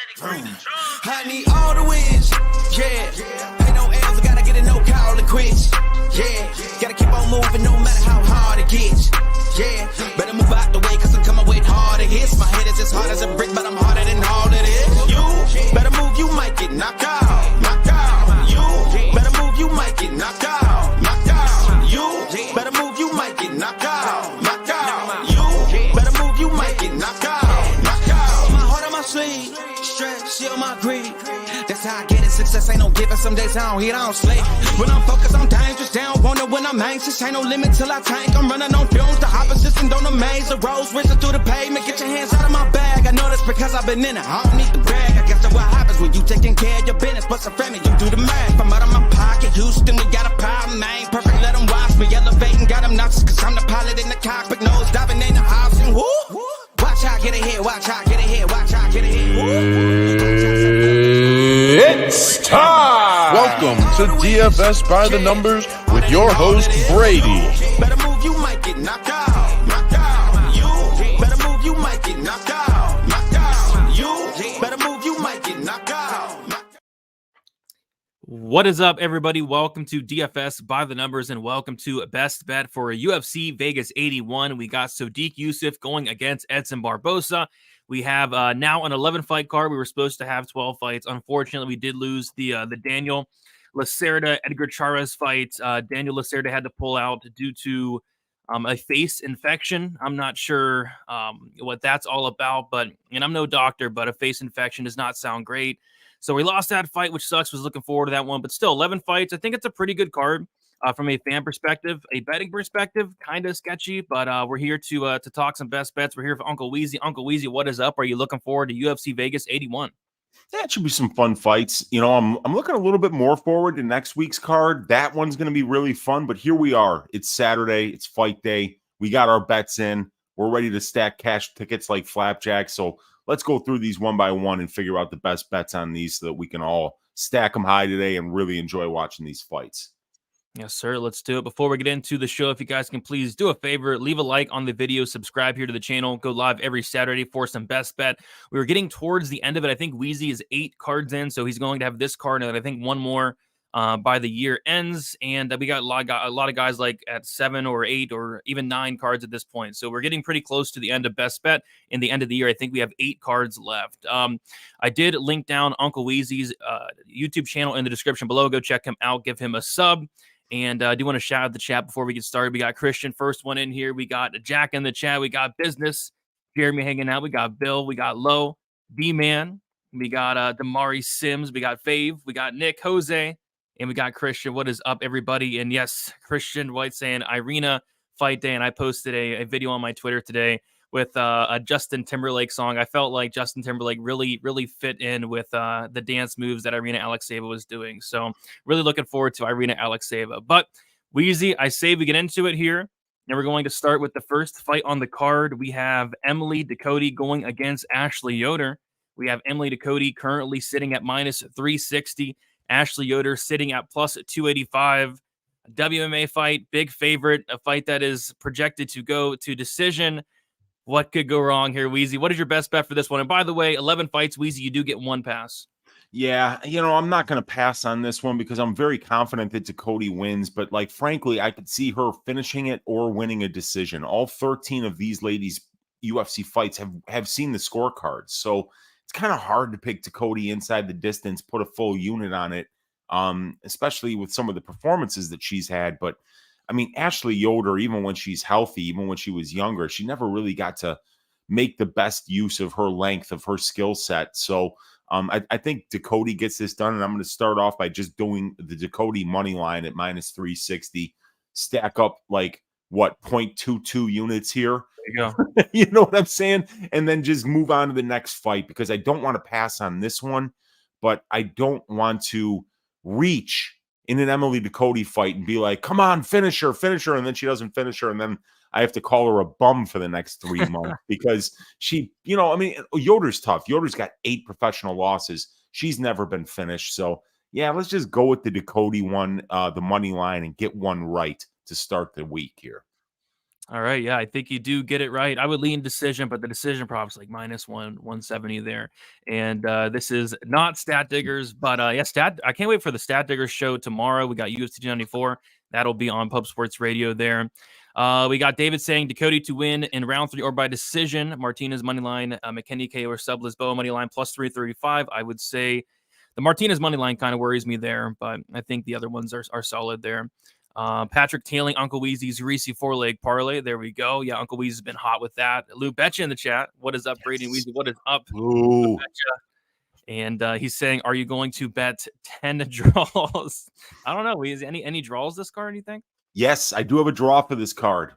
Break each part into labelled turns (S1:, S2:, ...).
S1: I need all the wins, yeah. Ain't no L's, I gotta get a no call to quits, yeah. Gotta keep on moving no matter how hard it gets, yeah. Better move out the way, cause I'm coming with harder hits. My head is as hard as a brick, but I'm harder than all it is. You better move, you might get knocked out, knocked out. You better move, you might get knocked out, knocked out. You better move, you might get knocked out, knocked out. You better move, you might get knocked out, knocked out. My heart on my sleeve, stress, on my greed. That's how I get it. Success ain't no given. Some days I don't eat, I don't sleep. When I'm focused, I'm dangerous. They don't wonder when I'm anxious. Ain't no limit till I tank. I'm running on fumes. The opposition don't amaze. The roads racing through the pavement. Get your hands out of my bag. I know this because I've been in it. I don't need to brag. I guess that's what happens when you taking care of your business. But some family, you do the math. I'm out of my pocket. Houston, we got a problem, man. Perfect, let them watch me. Elevating, got them nauseous. Cause I'm the pilot in the cockpit. Nose diving in the house. And whoo, watch how I get ahead. Watch how I get ahead. Watch how I get ahead.
S2: It's time! Welcome to DFS by the Numbers with your host, Brady.
S1: Better move, you might get knocked out, knocked out. You better move, you might get knocked out, knocked out. You better move, you might get knocked out, knocked out.
S3: What is up, everybody? Welcome to DFS by the Numbers and welcome to Best Bet for UFC Vegas 81. We got Sodiq Yusuff going against Edson Barboza. We have now an 11-fight card. We were supposed to have 12 fights. Unfortunately, we did lose the Daniel Lacerda-Edgar Chairez fight. Daniel Lacerda had to pull out due to a face infection. I'm not sure what that's all about, and I'm no doctor, but a face infection does not sound great. So we lost that fight, which sucks. Was looking forward to that one, but still 11 fights. I think it's a pretty good card. From a fan perspective, a betting perspective, kind of sketchy, but we're here to talk some best bets. We're here for Uncle Weezy. Uncle Weezy, what is up? Are you looking forward to UFC Vegas 81?
S2: That should be some fun fights. You know, I'm looking a little bit more forward to next week's card. That one's going to be really fun, but here we are. It's Saturday. It's fight day. We got our bets in. We're ready to stack cash tickets like flapjack. So let's go through these one by one and figure out the best bets on these so that we can all stack them high today and really enjoy watching these fights.
S3: Yes, sir. Let's do it. Before we get into the show, if you guys can please do a favor, leave a like on the video, subscribe here to the channel, go live every Saturday for some best bet. We were getting towards the end of it. I think Weezy is 8 cards in, so he's going to have this card and I think one more by the year ends. And we got a lot of guys like at 7 or 8 or even 9 cards at this point. So we're getting pretty close to the end of best bet. In the end of the year, I think we have 8 cards left. I did link down Uncle Weezy's YouTube channel in the description below. Go check him out. Give him a sub. And I do want to shout out the chat before we get started. We got Christian, first one in here. We got Jack in the chat. We got Business, Jeremy hanging out. We got Bill. We got Low, D-Man. We got Damari Sims. We got Fave. We got Nick, Jose. And we got Christian. What is up, everybody? And yes, Christian White saying Irina fight day. And I posted a video on my Twitter today with a Justin Timberlake song. I felt like Justin Timberlake really fit in with the dance moves that Irina Alexeeva was doing. So really looking forward to Irina Alexeeva. But Weezy, I say we get into it here. And we're going to start with the first fight on the card. We have Emily Ducote going against Ashley Yoder. We have Emily Ducote currently sitting at minus 360. Ashley Yoder sitting at plus 285. WMA fight, big favorite, a fight that is projected to go to decision. What could go wrong here, Weezy? What is your best bet for this one? And by the way, 11 fights, Weezy, you do get 1 pass.
S2: Yeah, you know, I'm not going to pass on this one because I'm very confident that Ducote wins. But, like, frankly, I could see her finishing it or winning a decision. All 13 of these ladies' UFC fights have seen the scorecards. So it's kind of hard to pick Ducote inside the distance, put a full unit on it, especially with some of the performances that she's had. But I mean, Ashley Yoder, even when she's healthy, even when she was younger, she never really got to make the best use of her length, of her skill set. So I think Ducote gets this done, and I'm going to start off by just doing the Ducote money line at minus 360, stack up like, 0.22 units here.
S3: There you go.
S2: You know what I'm saying? And then just move on to the next fight because I don't want to pass on this one, but I don't want to reach in an Emily Ducote fight and be like, come on, finish her, and then she doesn't finish her, and then I have to call her a bum for the next 3 months because she, you know, I mean, Yoder's tough. Yoder's got 8 professional losses. She's never been finished. So, yeah, let's just go with the Ducote one, the money line, and get one right to start the week here.
S3: All right, yeah, I think you do get it right. I would lean decision, but the decision prop's like -170 there. And this is not Stat Diggers, but yeah, I can't wait for the Stat Diggers show tomorrow. We got UFC 294. That'll be on Pub Sports Radio there. We got David saying Dakota to win in round 3 or by decision. Martinez money line, McKinney KO or sub Lisboa money line +335. I would say the Martinez money line kind of worries me there, but I think the other ones are solid there. Patrick tailing Uncle Weezy's greasy 4-leg parlay. There we go. Yeah, Uncle Weezy's been hot with that. Lou Betcha in the chat. What is up, Brady and Weezy? What is up?
S2: Ooh.
S3: And he's saying, are you going to bet 10 draws? I don't know, Weezy. Any draws this card, you think?
S2: Yes, I do have a draw for this card.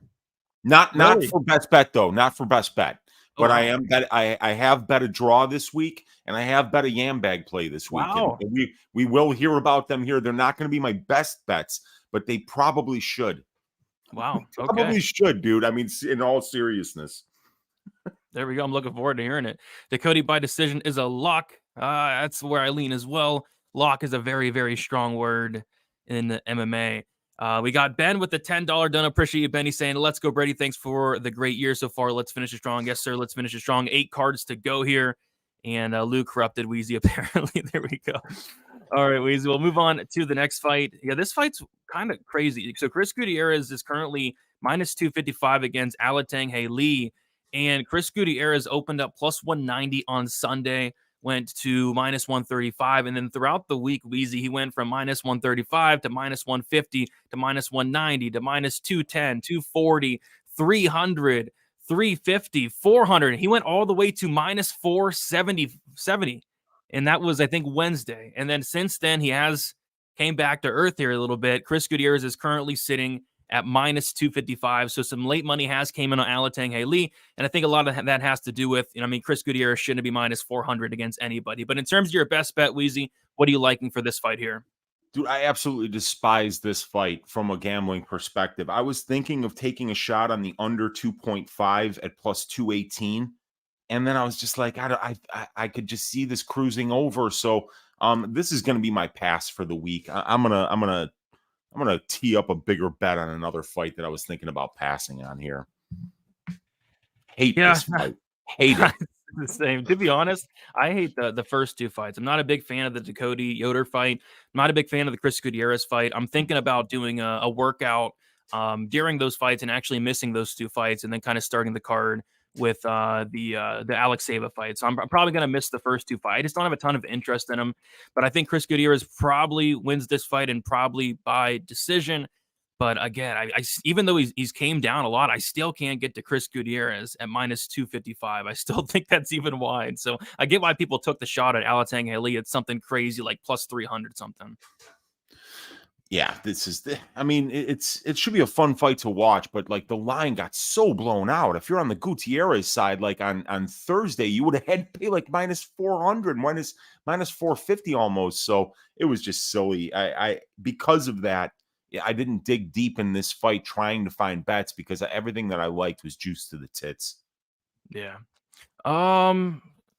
S2: Not for best bet, though. Not for best bet. But I am bet. I have bet a draw this week, and I have bet a yam bag play this week.
S3: Wow.
S2: And we will hear about them here. They're not going to be my best bets, but they probably should.
S3: Wow. Okay.
S2: Probably should, dude. I mean, in all seriousness.
S3: There we go. I'm looking forward to hearing it. Dakota by decision is a lock. That's where I lean as well. Lock is a very, very strong word in the MMA. We got Ben with the $10 done. Appreciate you, Benny, saying, let's go, Brady. Thanks for the great year so far. Let's finish it strong. Yes, sir. Let's finish it strong. 8 cards to go here. And Lou corrupted Weezy, apparently. There we go. All right, Weezy. We'll move on to the next fight. Yeah, this fight's kind of crazy. So Chris Gutierrez is currently -255 against Hailee. And Chris Gutierrez opened up +190 on Sunday, went to -135. And then throughout the week, Weezy, he went from -135 to -150 to -190 to -210, 240, 300, 350, 400. He went all the way to -470. And that was, I think, Wednesday. And then since then, he has came back to earth here a little bit. Chris Gutierrez is currently sitting at -255. So some late money has came in on Hailee. And I think a lot of that has to do with, Chris Gutierrez shouldn't be -400 against anybody. But in terms of your best bet, Weezy, what are you liking for this fight here?
S2: Dude, I absolutely despise this fight from a gambling perspective. I was thinking of taking a shot on the under 2.5 at +218. And then I was just like, I could just see this cruising over. So this is going to be my pass for the week. I'm gonna tee up a bigger bet on another fight that I was thinking about passing on here. Hate this fight. Hate it.
S3: The same. To be honest, I hate the first 2 fights. I'm not a big fan of the Dakota Yoder fight. I'm not a big fan of the Chris Gutierrez fight. I'm thinking about doing a workout during those fights and actually missing those 2 fights and then kind of starting the card with the Alexeeva fight. So I'm probably going to miss the first 2 fights. I just don't have a ton of interest in them. But I think Chris Gutierrez probably wins this fight and probably by decision. But again, I even though he's came down a lot, I still can't get to Chris Gutierrez at -255. I still think that's even wide. So I get why people took the shot at Hailee. It's something crazy like +300 something.
S2: Yeah, this is it should be a fun fight to watch, but like the line got so blown out. If you're on the Gutierrez side, like on Thursday, you would have had to pay like -400, -450 almost. So it was just silly. I because of that, I didn't dig deep in this fight trying to find bets because everything that I liked was juiced to the tits.
S3: Yeah.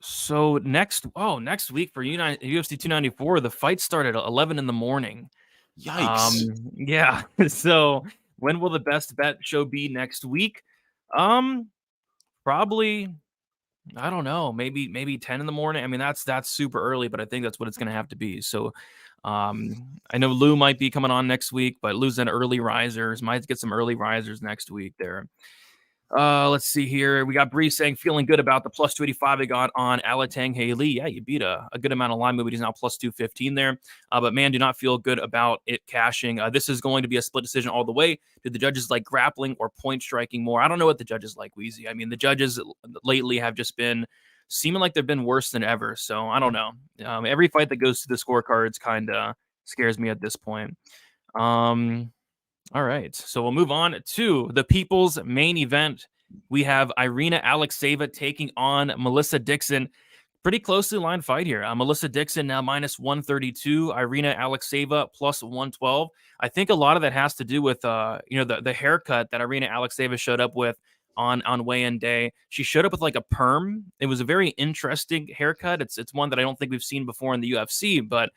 S3: So next week for UFC 294, the fight started at 11 in the morning.
S2: Yikes.
S3: Yeah. So when will the best bet show be next week? Probably, I don't know, maybe 10 in the morning. I mean, that's super early, but I think that's what it's going to have to be. So I know Lou might be coming on next week, but Lou's an early risers. Might get some early risers next week there. Let's see here. We got Bree saying feeling good about the +285 I got on Hailee. Yeah, you beat a good amount of line movement. He's now +215 there. But man, do not feel good about it cashing. This is going to be a split decision all the way. Do the judges like grappling or point striking more? I don't know what the judges like, Weezy. I mean, the judges lately have just been seeming like they've been worse than ever. So I don't know. Every fight that goes to the scorecards kind of scares me at this point. All right, so we'll move on to the people's main event. We have Irina Alexeeva taking on Melissa Dixon. Pretty closely lined fight here. Melissa Dixon now -132. Irina Alexeeva +112. I think a lot of that has to do with the haircut that Irina Alexeeva showed up with on weigh-in day. She showed up with like a perm. It was a very interesting haircut. It's one that I don't think we've seen before in the UFC, but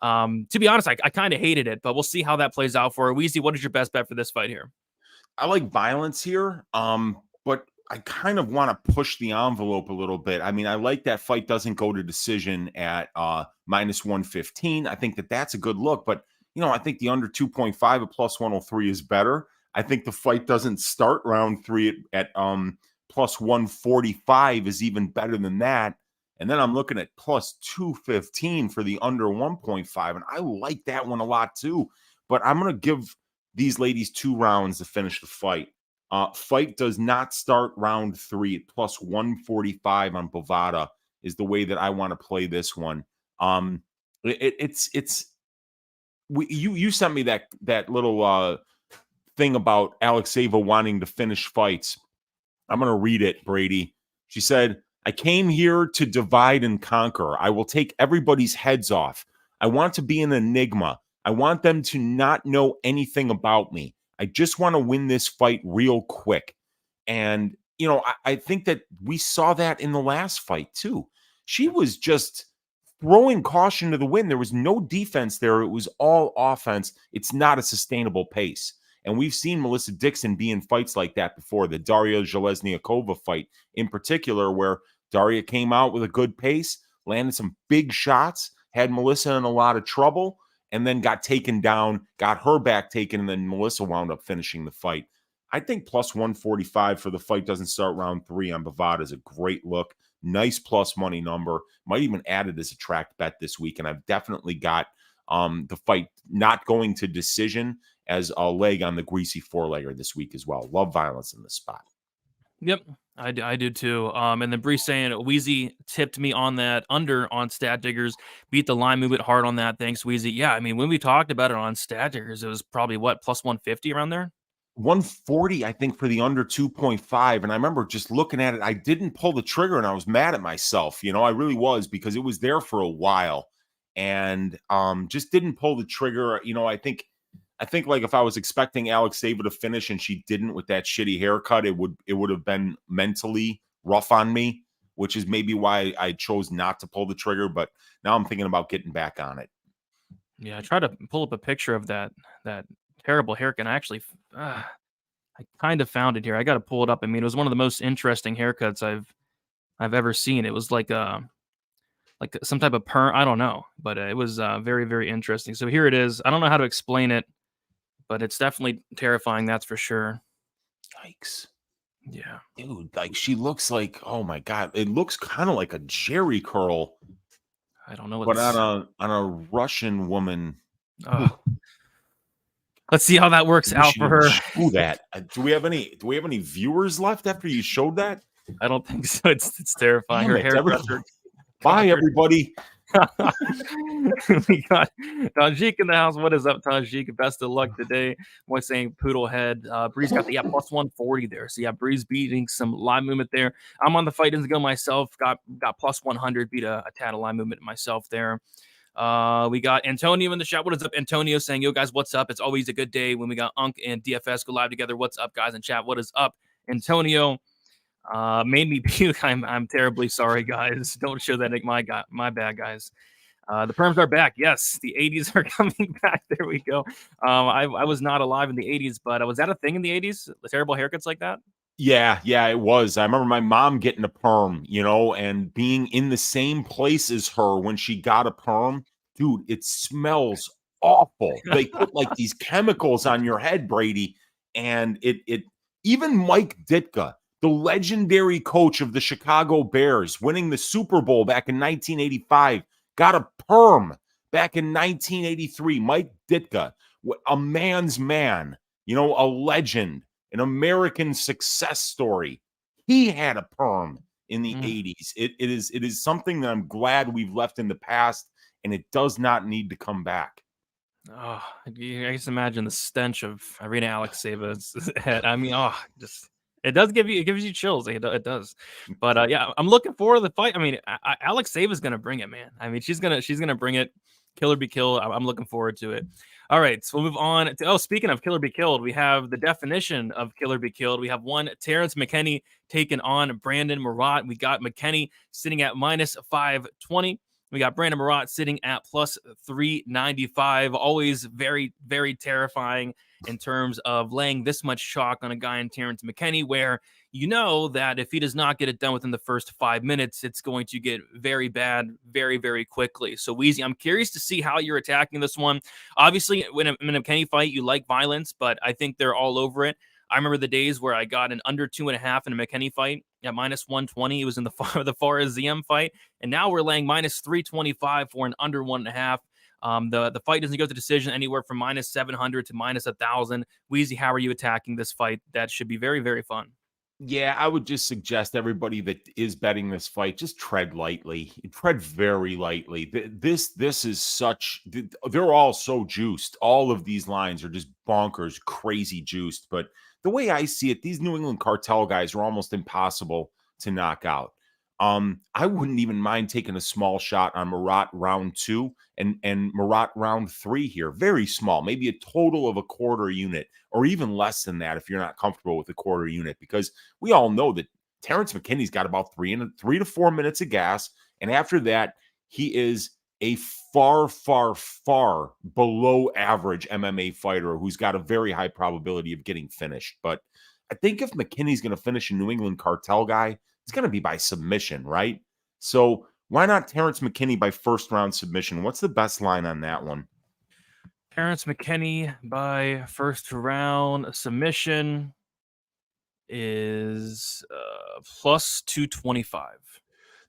S3: to be honest, I kind of hated it, but we'll see how that plays out for her. Weezy, what is your best bet for this fight here?
S2: I like violence here, but I kind of want to push the envelope a little bit. I mean, I like that fight doesn't go to decision at minus 115. I think that that's a good look, but I think the under 2.5 at plus 103 is better. I think the fight doesn't start round 3 at plus 145 is even better than that. And then I'm looking at plus 215 for the under 1.5, and I like that one a lot too. But I'm going to give these ladies 2 rounds to finish the fight. Fight does not start round 3 at plus 145 on Bovada is the way that I want to play this one. You sent me that little thing about Alexeeva wanting to finish fights. I'm going to read it, Brady. She said, I came here to divide and conquer. I will take everybody's heads off. I want to be an enigma. I want them to not know anything about me. I just want to win this fight real quick. And, I think that we saw that in the last fight too. She was just throwing caution to the wind. There was no defense there. It was all offense. It's not a sustainable pace. And we've seen Melissa Dixon be in fights like that before, the Daria Zheleznyakova fight in particular, where Daria came out with a good pace, landed some big shots, had Melissa in a lot of trouble, and then got taken down, got her back taken, and then Melissa wound up finishing the fight. I think plus 145 for the fight doesn't start round 3 on Bovada is a great look. Nice plus money number. Might even add it as a track bet this week, and I've definitely got the fight not going to decision as a leg on the greasy 4-legger this week as well. Love violence in this spot.
S3: Yep, I do too. And then Bree's saying Wheezy tipped me on that under on Stat Diggers, beat the line movement hard on that. Thanks, Wheezy. Yeah, I mean, when we talked about it on Stat Diggers, it was probably plus 150 around there?
S2: 140, I think, for the under 2.5. And I remember just looking at it. I didn't pull the trigger and I was mad at myself. I really was, because it was there for a while and just didn't pull the trigger. I think like if I was expecting Alexeeva to finish and she didn't with that shitty haircut, it would have been mentally rough on me, which is maybe why I chose not to pull the trigger. But now I'm thinking about getting back on it.
S3: Yeah, I tried to pull up a picture of that terrible haircut. I kind of found it here. I got to pull it up. I mean, it was one of the most interesting haircuts I've ever seen. It was like some type of perm. I don't know, but it was very, very interesting. So here it is. I don't know how to explain it, but it's definitely terrifying. That's for sure.
S2: Yikes.
S3: Yeah.
S2: Dude, like she looks like, oh my God, it looks kind of like a Jerry curl.
S3: I don't know.
S2: But on a Russian woman.
S3: Oh. Let's see how that works out for her.
S2: Show that. Do we have any viewers left after you showed that?
S3: I don't think so. It's terrifying. Her hair.
S2: Bye, everybody.
S3: We got Tajik in the house. What is up, Tajik? Best of luck today. Boy saying poodle head. Breeze got the plus 140 there. So yeah, Breeze beating some line movement there. I'm on the fight ins go myself. Got plus 100. Beat a tad of line movement myself there. We got Antonio in the chat. What is up, Antonio? Saying, yo guys, what's up? It's always a good day when we got Unk and DFS go live together. What's up, guys? In chat, what is up, Antonio? Made me puke. I'm terribly sorry, guys. Don't show that. My bad, guys. The perms are back. Yes, the 80s are coming back. There we go. I was not alive in the 80s, but was that a thing in the 80s? The terrible haircuts like that?
S2: Yeah, it was. I remember my mom getting a perm, and being in the same place as her when she got a perm. Dude, it smells awful. They put like these chemicals on your head, Brady, and it even Mike Ditka, the legendary coach of the Chicago Bears, winning the Super Bowl back in 1985, got a perm back in 1983. Mike Ditka, a man's man, a legend, an American success story. He had a perm in the 80s. It is something that I'm glad we've left in the past, and it does not need to come back.
S3: Oh, I just imagine the stench of Irina Alexeeva's head. I mean, it gives you chills. It does. But yeah, I'm looking forward to the fight. I mean, Alexeeva's gonna bring it, man. I mean, she's gonna bring it. Kill or be killed. I'm looking forward to it. All right, so we'll move on to, speaking of kill or be killed, we have the definition of kill or be killed. We have one Terrence McKinney taking on Brandon Marat. We got McKinney sitting at minus 520. We got Brandon Marat sitting at plus 395. Always very, very terrifying in terms of laying this much chalk on a guy in Terrence McKinney, where you know that if he does not get it done within the first 5 minutes, it's going to get very bad very, very quickly. So, Weezy, I'm curious to see how you're attacking this one. Obviously, in a McKinney fight, you like violence, but I think they're all over it. I remember the days where I got an under 2.5 in a McKinney fight at minus 120. It was in the Faraziem fight. And now we're laying minus 325 for an under 1.5. The fight doesn't go to decision anywhere from minus 700 to minus 1,000. Weezy, how are you attacking this fight? That should be very, very fun.
S2: Yeah, I would just suggest everybody that is betting this fight, just tread lightly. Tread very lightly. This is such, they're all so juiced. All of these lines are just bonkers, crazy juiced. But the way I see it, these New England cartel guys are almost impossible to knock out. I wouldn't even mind taking a small shot on Marat round 2 and Marat round 3 here. Very small, maybe a total of a quarter unit or even less than that if you're not comfortable with a quarter unit, because we all know that Terrence McKinney's got about 3 to 4 minutes of gas. And after that, he is a far, far, far below average MMA fighter who's got a very high probability of getting finished. But I think if McKinney's going to finish a New England cartel guy, it's going to be by submission, right? So why not Terrence McKinney by first round submission? What's the best line on that one?
S3: Terrence McKinney by first round submission is plus 225.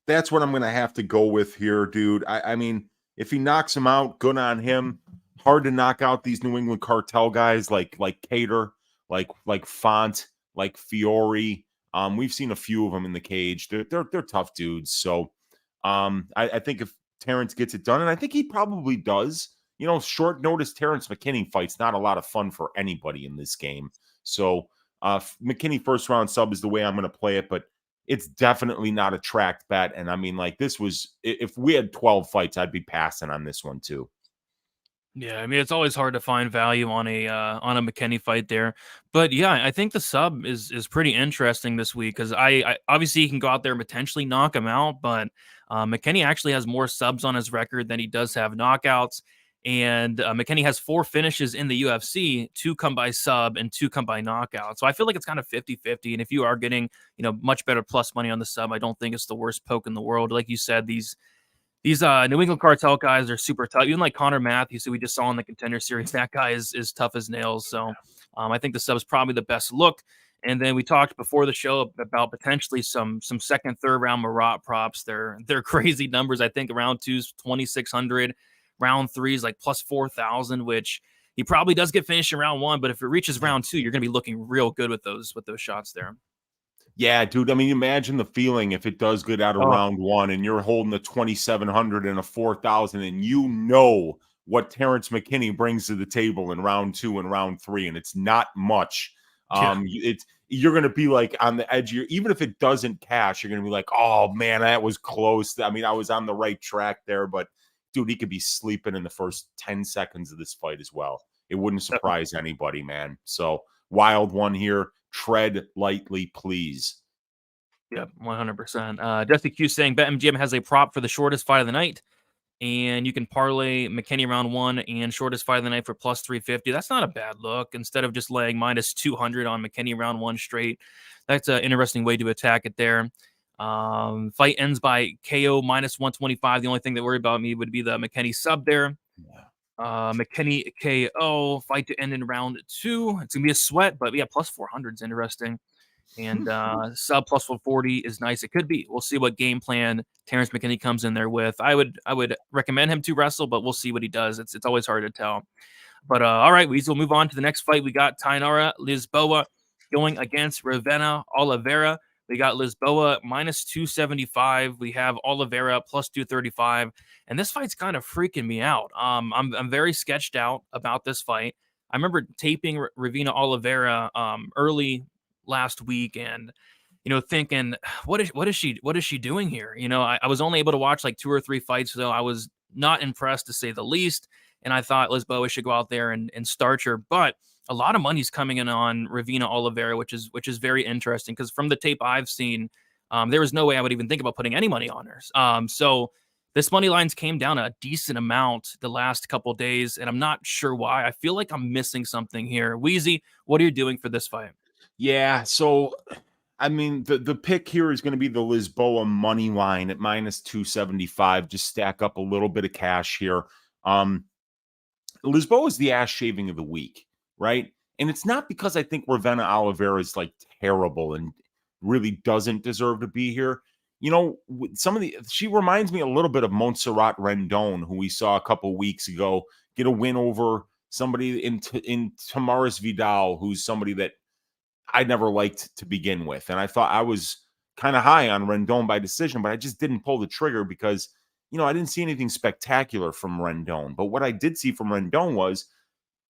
S2: That's what I'm going to have to go with here, dude. I mean, if he knocks him out, good on him. Hard to knock out these New England cartel guys like Cater, like Font, like Fiore. We've seen a few of them in the cage. They're tough dudes. So I think if Terrence gets it done, and I think he probably does, you know, short notice Terrence McKinney fight's not a lot of fun for anybody in this game. So McKinney first round sub is the way I'm going to play it, but it's definitely not a tracked bet. And I mean, like, this was, if we had 12 fights, I'd be passing on this one too.
S3: Yeah, I mean, it's always hard to find value on a McKinney fight there, but yeah, I think the sub is pretty interesting this week because I obviously he can go out there and potentially knock him out, but McKinney actually has more subs on his record than he does have knockouts, and McKinney has 4 finishes in the UFC, 2 come by sub and 2 come by knockout. So I feel like it's kind of 50-50, and if you are getting, you know, much better plus money on the sub, I don't think it's the worst poke in the world. Like you said, these New England cartel guys are super tough. Even like Connor Matthews, who we just saw in the Contender Series, that guy is tough as nails. So I think the sub is probably the best look. And then we talked before the show about potentially some second, third round Marat props. They're crazy numbers. I think round 2's 2,600, round 3 is like plus 4,000, which he probably does get finished in round 1. But if it reaches round 2, you're going to be looking real good with those shots there.
S2: Yeah, dude. I mean, imagine the feeling if it does get out of round 1 and you're holding a 2,700 and a 4,000, and you know what Terrence McKinney brings to the table in round 2 and round 3, and it's not much. You're going to be like on the edge. Even if it doesn't cash, you're going to be like, oh man, that was close. I mean, I was on the right track there, but dude, he could be sleeping in the first 10 seconds of this fight as well. It wouldn't surprise anybody, man. So wild one here. Tread lightly, please.
S3: Yep, 100%. Dusty Q saying BetMGM has a prop for the shortest fight of the night, and you can parlay McKinney round 1 and shortest fight of the night for plus 350. That's not a bad look. Instead of just laying minus 200 on McKinney round 1 straight, that's an interesting way to attack it there. Fight ends by KO minus 125. The only thing that worried about me would be the McKinney sub there. McKinney KO, fight to end in round 2. It's gonna be a sweat, but yeah, plus 400 is interesting, and sub plus 140 is nice. It could be. We'll see what game plan Terrence McKinney comes in there with. I would recommend him to wrestle, but we'll see what he does. It's always hard to tell. But all right, we'll move on to the next fight. We got Tainara Lisboa going against Ravena Oliveira. We got Lisboa minus 275. We have Oliveira plus 235. And this fight's kind of freaking me out. I'm very sketched out about this fight. I remember taping Ravena Oliveira early last week, and thinking, what is she doing here? I was only able to watch like 2 or 3 fights, so I was not impressed to say the least. And I thought Lisboa should go out there and starch her, but a lot of money's coming in on Ravena Oliveira, which is very interesting because from the tape I've seen, there was no way I would even think about putting any money on her. So This money lines came down a decent amount the last couple days, and I'm not sure why. I feel like I'm missing something here. Wheezy, what are you doing for this fight?
S2: Yeah, so I mean, the pick here is going to be the Lisboa money line at -275. Just stack up a little bit of cash here. Lisboa is the ass shaving of the week, right? And it's not because I think Ravenna Oliveira is like terrible and really doesn't deserve to be here. She reminds me a little bit of Montserrat Rendon, who we saw a couple weeks ago get a win over somebody in Tamaris Vidal, who's somebody that I never liked to begin with. And I thought I was kind of high on Rendon by decision, but I just didn't pull the trigger because, I didn't see anything spectacular from Rendon. But what I did see from Rendon was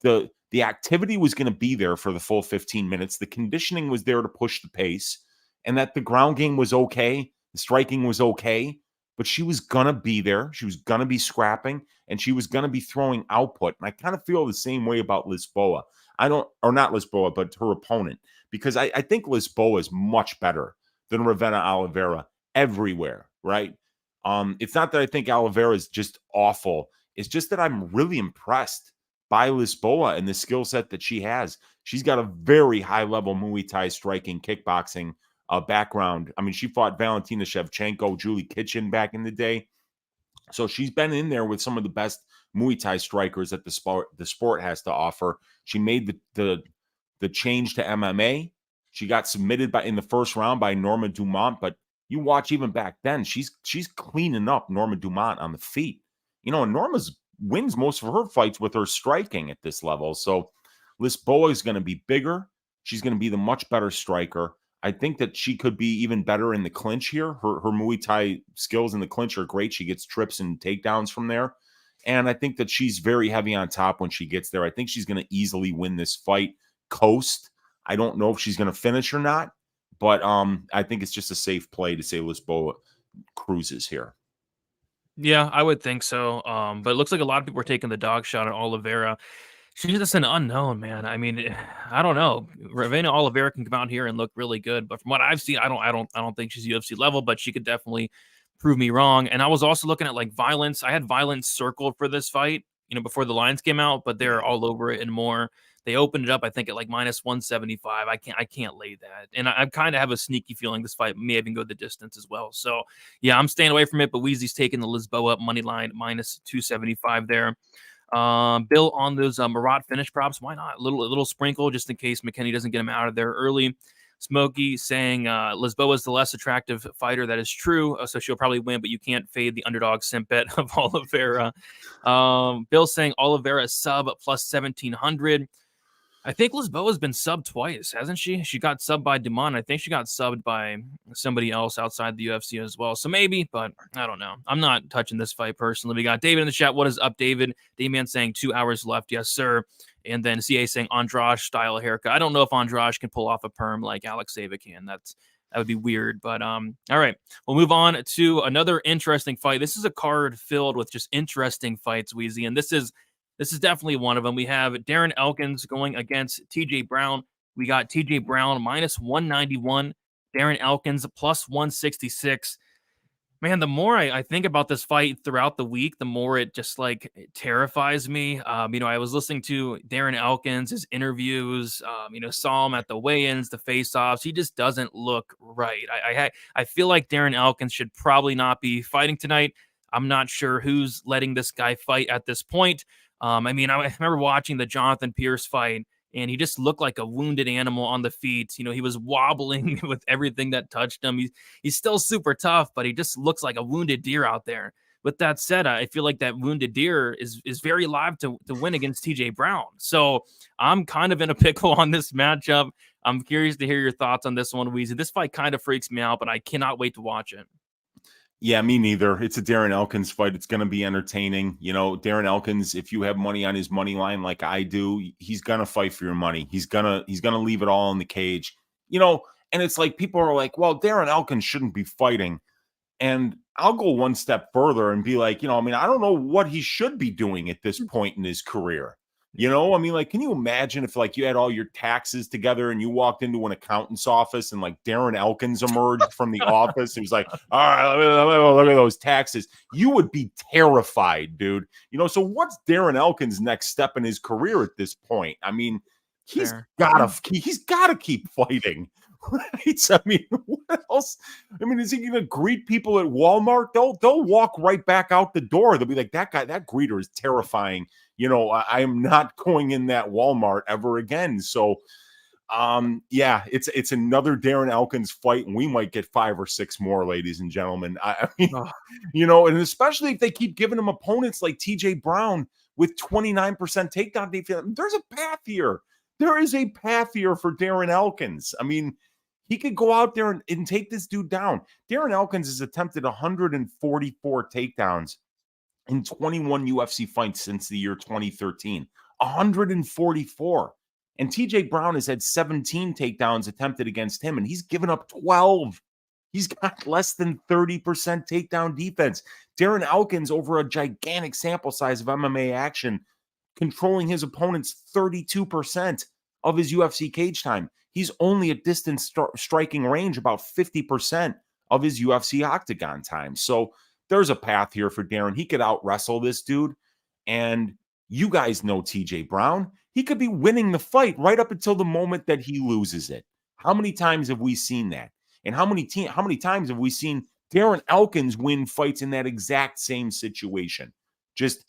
S2: the activity was going to be there for the full 15 minutes. The conditioning was there to push the pace, and that the ground game was okay. The striking was okay, but she was going to be there. She was going to be scrapping, and she was going to be throwing output. And I kind of feel the same way about Lisboa. Not Lisboa, but her opponent, because I think Lisboa is much better than Ravenna Oliveira everywhere, right? It's not that I think Oliveira is just awful. It's just that I'm really impressed by Lisboa and the skill set that she has. She's got a very high-level Muay Thai striking, kickboxing background. I mean, she fought Valentina Shevchenko, Julie Kitchen back in the day. So she's been in there with some of the best Muay Thai strikers that the sport has to offer. She made the change to MMA. She got submitted in the first round by Norma Dumont, but you watch even back then, she's cleaning up Norma Dumont on the feet. And Norma's wins most of her fights with her striking at this level. So Lisboa is going to be bigger. She's going to be the much better striker. I think that she could be even better in the clinch here. Her Muay Thai skills in the clinch are great. She gets trips and takedowns from there. And I think that she's very heavy on top when she gets there. I think she's going to easily win this fight. Coast. I don't know if she's going to finish or not, but I think it's just a safe play to say Lisboa cruises here.
S3: Yeah, I would think so. But it looks like a lot of people are taking the dog shot on Oliveira. She's just an unknown, man. I mean, I don't know. Ravenna Oliveira can come out here and look really good, but from what I've seen, I don't think she's UFC level, but she could definitely prove me wrong. And I was also looking at like violence. I had violence circled for this fight, before the lines came out, but they're all over it and more. They opened it up, I think, at like -175. I can't lay that. And I kind of have a sneaky feeling this fight may even go the distance as well. So yeah, I'm staying away from it, but Weezy's taking the Lisboa money line -275 there. Bill on those Marat finish props. Why not? A little sprinkle just in case McKinney doesn't get him out of there early. Smokey saying Lisboa is the less attractive fighter. That is true. So she'll probably win, but you can't fade the underdog simp bet of Oliveira. Bill saying Oliveira sub +1700. I think Lisboa's been subbed twice, hasn't she? She got subbed by Dumont. I think she got subbed by somebody else outside the UFC as well. So maybe, but I don't know. I'm not touching this fight personally. We got David in the chat. What is up, David? Damian saying 2 hours left. Yes, sir. And then CA saying Andrade style haircut. I don't know if Andrade can pull off a perm like Alexeeva can. That would be weird. But all right, we'll move on to another interesting fight. This is a card filled with just interesting fights, Weezy, and this is definitely one of them. We have Darren Elkins going against TJ Brown. We got TJ Brown -191, Darren Elkins +166. Man, the more I think about this fight throughout the week, the more it just it terrifies me. I was listening to Darren Elkins, his interviews, saw him at the weigh-ins, the face-offs. He just doesn't look right. I feel like Darren Elkins should probably not be fighting tonight. I'm not sure who's letting this guy fight at this point. I remember watching the Jonathan Pierce fight, and he just looked like a wounded animal on the feet. He was wobbling with everything that touched him. He's still super tough, but he just looks like a wounded deer out there. With that said, I feel like that wounded deer is very live to win against TJ Brown. So I'm kind of in a pickle on this matchup. I'm curious to hear your thoughts on this one, Weezy. This fight kind of freaks me out, but I cannot wait to watch it.
S2: Yeah, me neither. It's a Darren Elkins fight. It's going to be entertaining. Darren Elkins, if you have money on his money line like I do, he's going to fight for your money. He's going to leave it all in the cage. And it's like people are like, well, Darren Elkins shouldn't be fighting. And I'll go one step further and be like, I don't know what he should be doing at this point in his career. You know, I mean, like, can you imagine if like you had all your taxes together and you walked into an accountant's office and like Darren Elkins emerged from the office? He was like, all right, look at those taxes. You would be terrified, dude. You know, so what's Darren Elkins' next step in his career at this point? I mean, he's gotta keep fighting. Right? I mean, what else? I mean, is he going to greet people at Walmart? They'll walk right back out the door. They'll be like, that guy, that greeter is terrifying. You know, I am not going in that Walmart ever again. So, yeah, it's another Darren Elkins fight, and we might get 5 or 6 more, ladies and gentlemen. I mean, you know, and especially if they keep giving him opponents like TJ Brown with 29% takedown defense. There's a path here. There is a path here for Darren Elkins. I mean, he could go out there and take this dude down. Darren Elkins has attempted 144 takedowns in 21 UFC fights since the year 2013. 144. And TJ Brown has had 17 takedowns attempted against him, and he's given up 12. He's got less than 30% takedown defense. Darren Elkins, over a gigantic sample size of MMA action, controlling his opponent's 32% of his UFC cage time. He's only at distance striking range about 50% of his UFC octagon time. So there's a path here for Darren. He could out wrestle this dude. And you guys know TJ Brown. He could be winning the fight right up until the moment that he loses it. How many times have we seen that? And how many times have we seen Darren Elkins win fights in that exact same situation? Just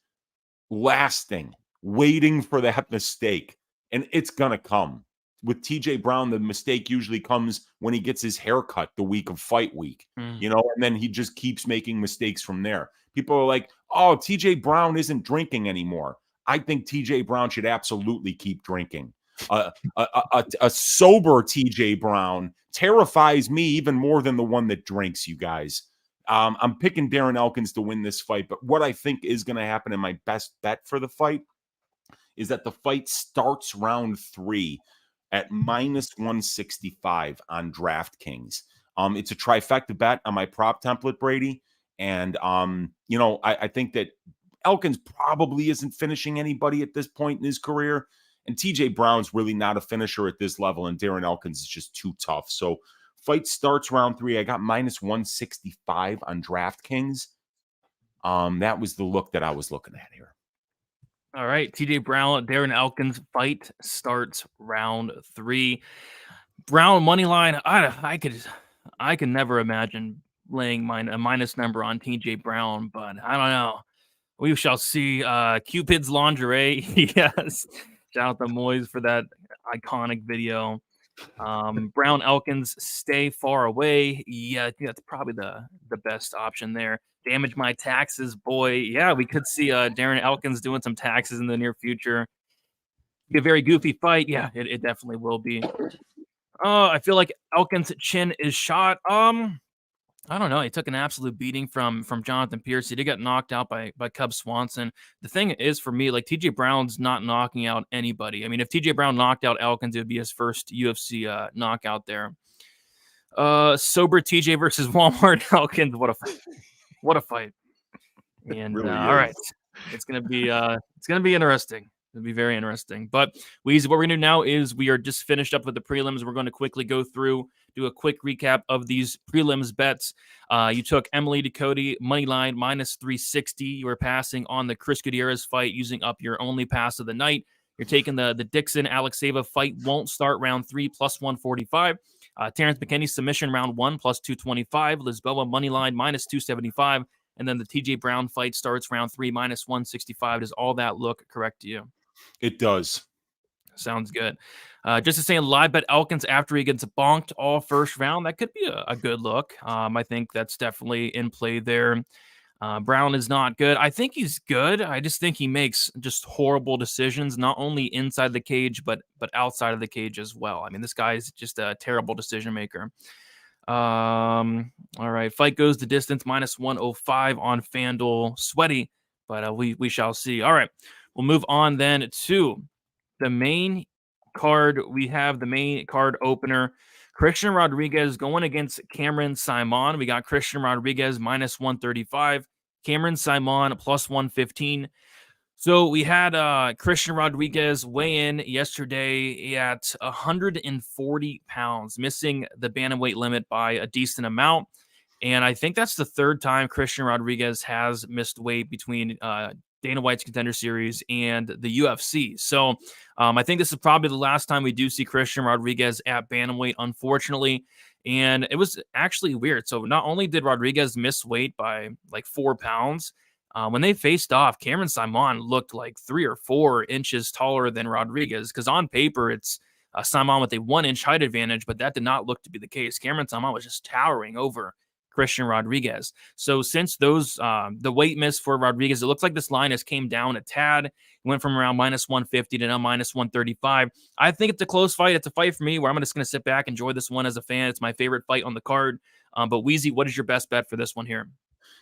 S2: lasting, waiting for that mistake. And it's going to come. With TJ Brown, the mistake usually comes when he gets his hair cut the week of fight week, you know, and then he just keeps making mistakes from there. People are like, oh, TJ Brown isn't drinking anymore. I think TJ Brown should absolutely keep drinking. A sober TJ Brown terrifies me even more than the one that drinks, you guys. I'm picking Darren Elkins to win this fight, but what I think is going to happen in my best bet for the fight is that the fight starts round 3 at minus 165 on DraftKings. It's a trifecta bet on my prop template, Brady. And, you know, I think that Elkins probably isn't finishing anybody at this point in his career. And TJ Brown's really not a finisher at this level. And Darren Elkins is just too tough. So fight starts round 3. I got minus 165 on DraftKings. That was the look that I was looking at here.
S3: All right, TJ Brown, Darren Elkins fight starts round 3. Brown money line. I could never imagine laying a minus number on TJ Brown, but I don't know. We shall see. Cupid's lingerie. Yes, shout out to Moyes for that iconic video. Brown Elkins, stay far away. Yeah, I think that's probably the best option there. Damage my taxes, boy. Yeah, we could see Darren Elkins doing some taxes in the near future. Be a very goofy fight. Yeah, it definitely will be. I feel like Elkins' chin is shot. I don't know. He took an absolute beating from Jonathan Pierce. He did get knocked out by Cub Swanson. The thing is, for me, like, TJ Brown's not knocking out anybody. I mean, if TJ Brown knocked out Elkins, it would be his first UFC knockout there. Sober TJ versus Walmart Elkins. What a fight. And really all right. It's gonna be interesting. It'll be very interesting. But what we're gonna do now is we are just finished up with the prelims. We're going to quickly go through, do a quick recap of these prelims bets. You took Emily Ducote money line minus 360. You were passing on the Chris Gutierrez fight, using up your only pass of the night. You're taking the Dixon Alexeeva fight won't start round 3 plus 145. Terrence McKinney submission round 1 plus 225. Lisboa money line minus 275. And then the TJ Brown fight starts round 3 minus 165. Does all that look correct to you?
S2: It does.
S3: Sounds good. Just to say, live bet Elkins after he gets bonked all first round. That could be a good look. I think that's definitely in play there. Brown is not good. I think he's good. I just think he makes just horrible decisions, not only inside the cage, but outside of the cage as well. I mean, this guy is just a terrible decision maker. All right. Fight goes the distance minus 105 on FanDuel. Sweaty, but we shall see. All right. We'll move on then to the main card. We have the main card opener. Christian Rodriguez going against Cameron Simon. We got Christian Rodriguez minus 135. Cameron Simon plus 115. So we had Christian Rodriguez weigh in yesterday at 140 pounds, missing the bantamweight limit by a decent amount. And I think that's the third time Christian Rodriguez has missed weight between Dana White's Contender Series and the UFC. So I think this is probably the last time we do see Christian Rodriguez at bantamweight, unfortunately. And it was actually weird. So not only did Rodriguez miss weight by like 4 pounds, when they faced off, Cameron Simon looked like 3 or 4 inches taller than Rodriguez, because on paper it's Simon with a 1-inch height advantage, but that did not look to be the case. Cameron Simon was just towering over Christian Rodriguez. So since those the weight miss for Rodriguez, it looks like this line has came down a tad. It went from around -150 to now -135. I think it's a close fight. It's a fight for me where I'm just going to sit back, enjoy this one as a fan. It's my favorite fight on the card. But Weezy, what is your best bet for this one here?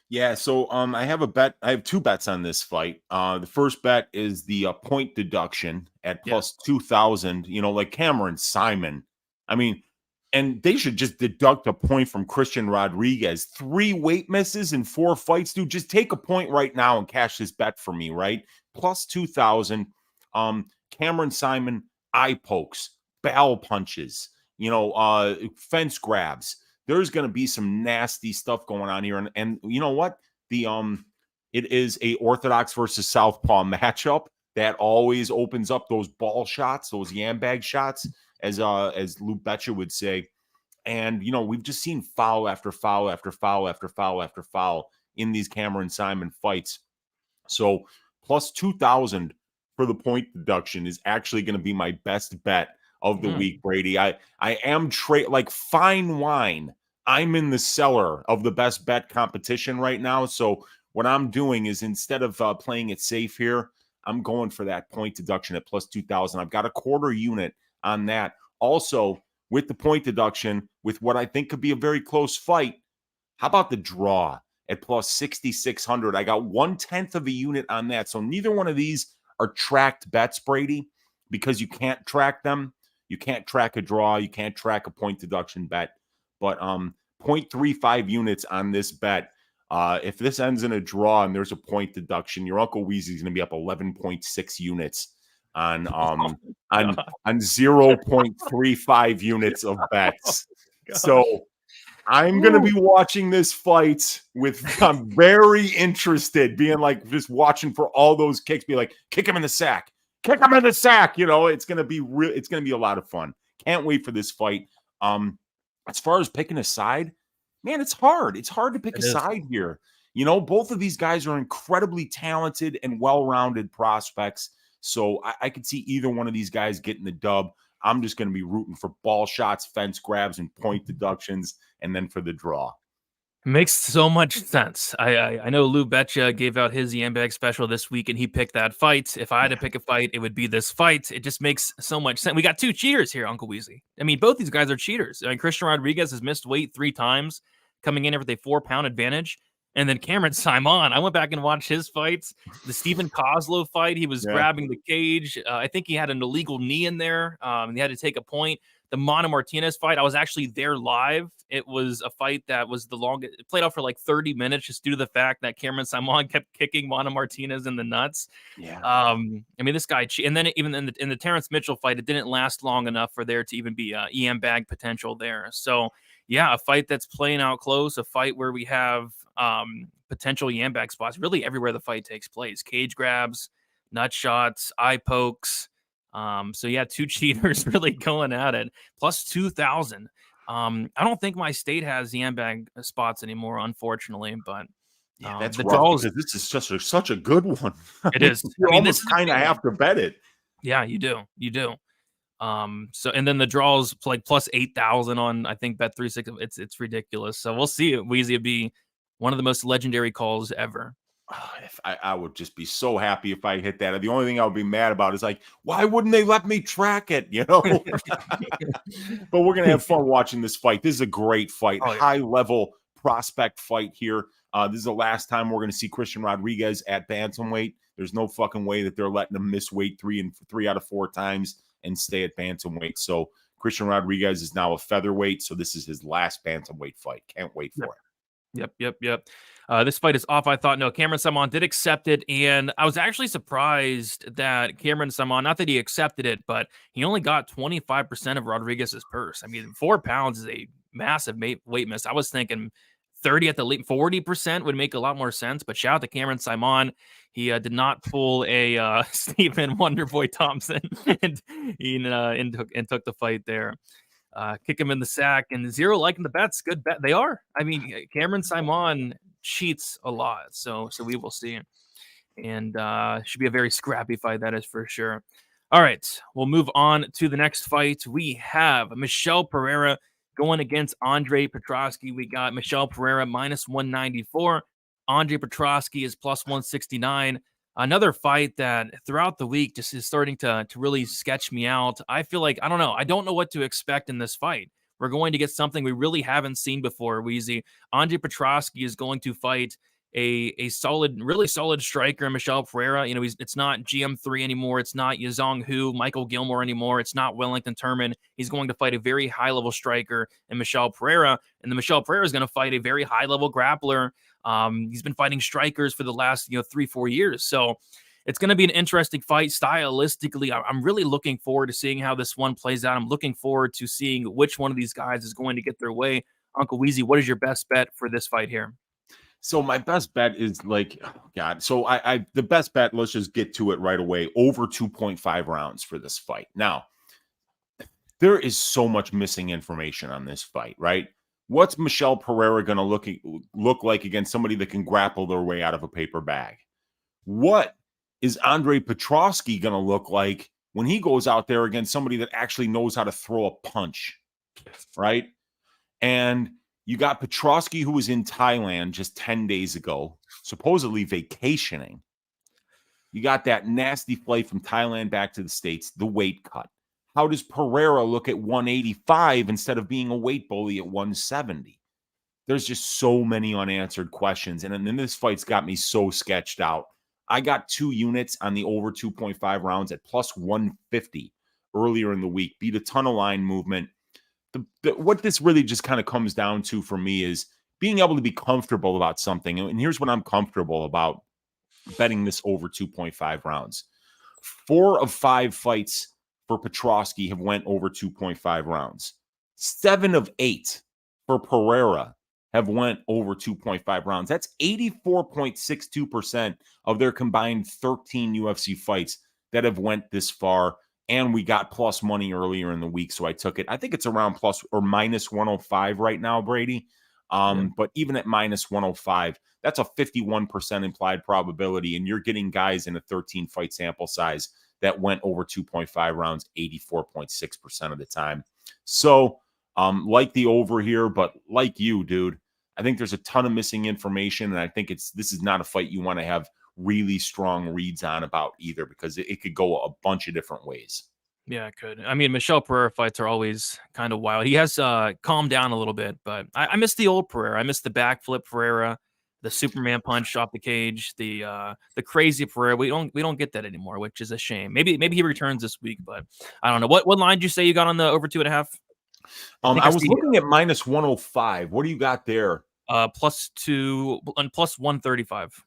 S2: Yeah, so I have a bet. I have 2 bets on this fight. The first bet is the point deduction at plus 2,000. You know, like Cameron Simon. I mean, and they should just deduct a point from Christian Rodriguez. 3 weight misses in 4 fights, dude. Just take a point right now and cash this bet for me, right? Plus 2,000. Cameron Simon eye pokes, bowel punches, you know, fence grabs. There's going to be some nasty stuff going on here. And you know what? It is a orthodox versus southpaw matchup that always opens up those ball shots, those yam bag shots, as Lou Betcha would say. And, you know, we've just seen foul after foul after foul after foul after foul in these Cameron Simon fights. So plus 2,000 for the point deduction is actually going to be my best bet of the week, Brady. I am like fine wine. I'm in the cellar of the best bet competition right now. So what I'm doing is, instead of playing it safe here, I'm going for that point deduction at plus 2,000. I've got a quarter unit on that. Also, with the point deduction, with what I think could be a very close fight, how about the draw at plus 6,600? I got 1/10 of a unit on that. So neither one of these are tracked bets, Brady, because you can't track them. You can't track a draw. You can't track a point deduction bet. But 0.35 units on this bet. If this ends in a draw and there's a point deduction, your Uncle Weezy is going to be up 11.6 units on 0.35 units of bets. So I'm going to be watching this fight I'm very interested, being like, just watching for all those kicks, be like, kick him in the sack. Kick him in the sack. You know, it's going to be real. It's going to be a lot of fun. Can't wait for this fight. As far as picking a side, man, it's hard. It's hard to pick a side here. You know, both of these guys are incredibly talented and well-rounded prospects. So I could see either one of these guys getting the dub. I'm just going to be rooting for ball shots, fence grabs, and point deductions, and then for the draw.
S3: Makes so much sense. I know Lou Betcha gave out his Yambag special this week, and he picked that fight. If I had to pick a fight, it would be this fight. It just makes so much sense. We got 2 cheaters here, Uncle Weezy. I mean, both these guys are cheaters. I mean, Christian Rodriguez has missed weight 3 times, coming in with a 4-pound advantage. And then Cameron Simon, I went back and watched his fights. The Stephen Kozlov fight, he was grabbing the cage. I think he had an illegal knee in there. And he had to take a point. The Mana Martinez fight, I was actually there live. It was a fight that was the longest. It played out for like 30 minutes just due to the fact that Cameron Simon kept kicking Mana Martinez in the nuts.
S2: Yeah.
S3: I mean, this guy, and then even in the Terrence Mitchell fight, it didn't last long enough for there to even be EM bag potential there. So yeah, a fight that's playing out close, a fight where we have potential EM bag spots really everywhere the fight takes place. Cage grabs, nut shots, eye pokes. So yeah, 2 cheaters really going at it. Plus 2,000. I don't think my state has the bag spots anymore, unfortunately, but
S2: that's
S3: the
S2: rough,
S3: draws,
S2: because this is such a good one.
S3: It is.
S2: You
S3: I mean,
S2: almost kind of have to bet it.
S3: Yeah, you do. So, and then the draws like plus 8,000 on, I think, Bet365. It's ridiculous. So we'll see. Weezy would be one of the most legendary calls ever.
S2: If I would just be so happy if I hit that. The only thing I would be mad about is like, why wouldn't they let me track it? You know. But we're gonna have fun watching this fight. This is a great fight, high level prospect fight here. This is the last time we're gonna see Christian Rodriguez at bantamweight. There's no fucking way that they're letting him miss weight 3 out of 4 times and stay at bantamweight. So Christian Rodriguez is now a featherweight. So this is his last bantamweight fight. Can't wait for it.
S3: Yep. This fight is off. I thought, no, Cameron Saman did accept it, and I was actually surprised that Cameron Saman, not that he accepted it, but he only got 25% of Rodriguez's purse. I mean, 4 pounds is a massive weight miss. I was thinking 30 at the least, 40% would make a lot more sense, but shout out to Cameron Saman. He did not pull a Stephen Wonderboy Thompson and took the fight there. Kick him in the sack, and Zero liking the bets. Good bet. They are. I mean, Cameron Saman cheats a lot, so we will see. And should be a very scrappy fight, that is for sure. All right, we'll move on to the next fight. We have Michel Pereira going against Andre Petroski. We got Michel Pereira minus 194. Andre Petroski is plus 169. Another fight that throughout the week just is starting to really sketch me out. I feel like, I don't know. I don't know what to expect in this fight. We're going to get something we really haven't seen before, Weezy. Andre Petroski is going to fight a solid, really solid striker in Michel Pereira. You know, it's not GM3 anymore. It's not Yazong Hu, Michael Gilmore anymore. It's not Wellington Turman. He's going to fight a very high-level striker in Michel Pereira, and the Michel Pereira is going to fight a very high-level grappler. He's been fighting strikers for the last 3-4 years, so it's going to be an interesting fight. Stylistically, I'm really looking forward to seeing how this one plays out. I'm looking forward to seeing which one of these guys is going to get their way. Uncle Weezy, what is your best bet for this fight here?
S2: So my best bet is like, oh God. So the best bet, let's just get to it right away. Over 2.5 rounds for this fight. Now, there is so much missing information on this fight, right? What's Michel Pereira going to look like against somebody that can grapple their way out of a paper bag? What is Andre Petroski going to look like when he goes out there against somebody that actually knows how to throw a punch, right? And you got Petroski, who was in Thailand just 10 days ago, supposedly vacationing. You got that nasty flight from Thailand back to the States, the weight cut. How does Pereira look at 185 instead of being a weight bully at 170? There's just so many unanswered questions. And then this fight's got me so sketched out. I got 2 units on the over 2.5 rounds at plus 150 earlier in the week. Beat a ton of line movement. What this really just kind of comes down to for me is being able to be comfortable about something. And here's what I'm comfortable about betting this over 2.5 rounds. 4 of 5 fights for Petroski have went over 2.5 rounds. 7 of 8 for Pereira have went over 2.5 rounds. That's 84.62% of their combined 13 UFC fights that have went this far. And we got plus money earlier in the week, so I took it. I think it's around plus or minus 105 right now, Brady. But even at minus 105, that's a 51% implied probability, and you're getting guys in a 13-fight sample size that went over 2.5 rounds 84.6% of the time. So, like the over here, but like you, dude, I think there's a ton of missing information, and I think this is not a fight you want to have really strong reads on about either, because it could go a bunch of different ways.
S3: Yeah, it could. I mean, Michel Pereira fights are always kind of wild. He has calmed down a little bit, but I miss the old Pereira. I miss the backflip Pereira, the Superman punch off the cage, the crazy Pereira. We don't get that anymore, which is a shame. Maybe he returns this week, but I don't know. What line did you say you got on the over 2.5?
S2: I was looking at minus 105. What do you got there?
S3: Plus 2 and plus 135.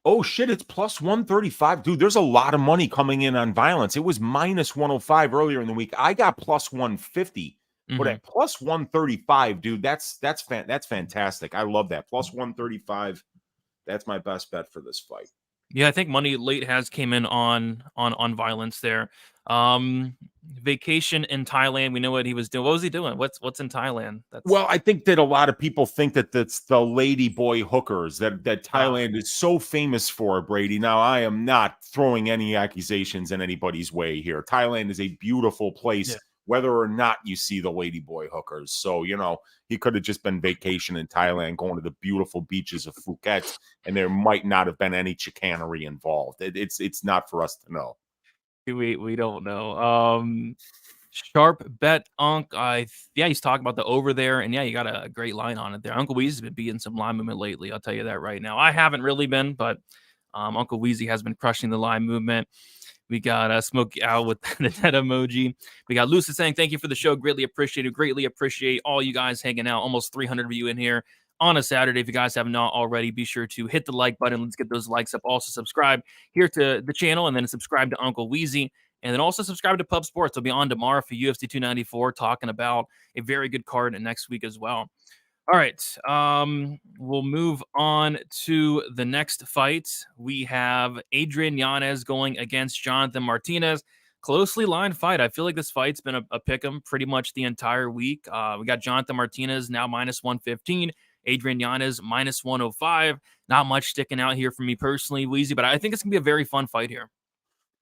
S2: Oh, shit, it's plus 135. Dude, there's a lot of money coming in on violence. It was minus 105 earlier in the week. I got plus 150, but at plus 135, dude, that's fantastic. I love that. Plus 135. That's my best bet for this fight.
S3: Yeah, I think money late has came in on violence there. Vacation in Thailand. We know what he was doing. What was he doing? What's in Thailand?
S2: Well, I think that a lot of people think that that's the lady boy hookers that Thailand is so famous for, Brady. Now, I am not throwing any accusations in anybody's way here. Thailand is a beautiful place, whether or not you see the lady boy hookers. So, he could have just been vacation in Thailand, going to the beautiful beaches of Phuket, and there might not have been any chicanery involved. It's not for us to know.
S3: We don't know. Sharp bet, Unc. He's talking about the over there, and you got a great line on it there. Uncle Weezy's been beating some line movement lately. I'll tell you that right now. I haven't really been, but Uncle Weezy has been crushing the line movement. We got Smokey Owl with the dead emoji. We got Lucy saying, thank you for the show. Greatly appreciate all you guys hanging out. Almost 300 of you in here. on a Saturday. If you guys have not already, be sure to hit the like button. Let's get those likes up. Also subscribe here to the channel, and then subscribe to Uncle Weezy. And then also subscribe to Pub Sports. They'll be on tomorrow for UFC 294, talking about a very good card next week as well. All right, we'll move on to the next fight. We have Adrian Yanis going against Jonathan Martinez. Closely lined fight. I feel like this fight's been a pick'em pretty much the entire week. We got Jonathan Martinez now minus 115, Adrian Yanis minus 105. Not much sticking out here for me personally, Weezy, but I think it's gonna be a very fun fight here.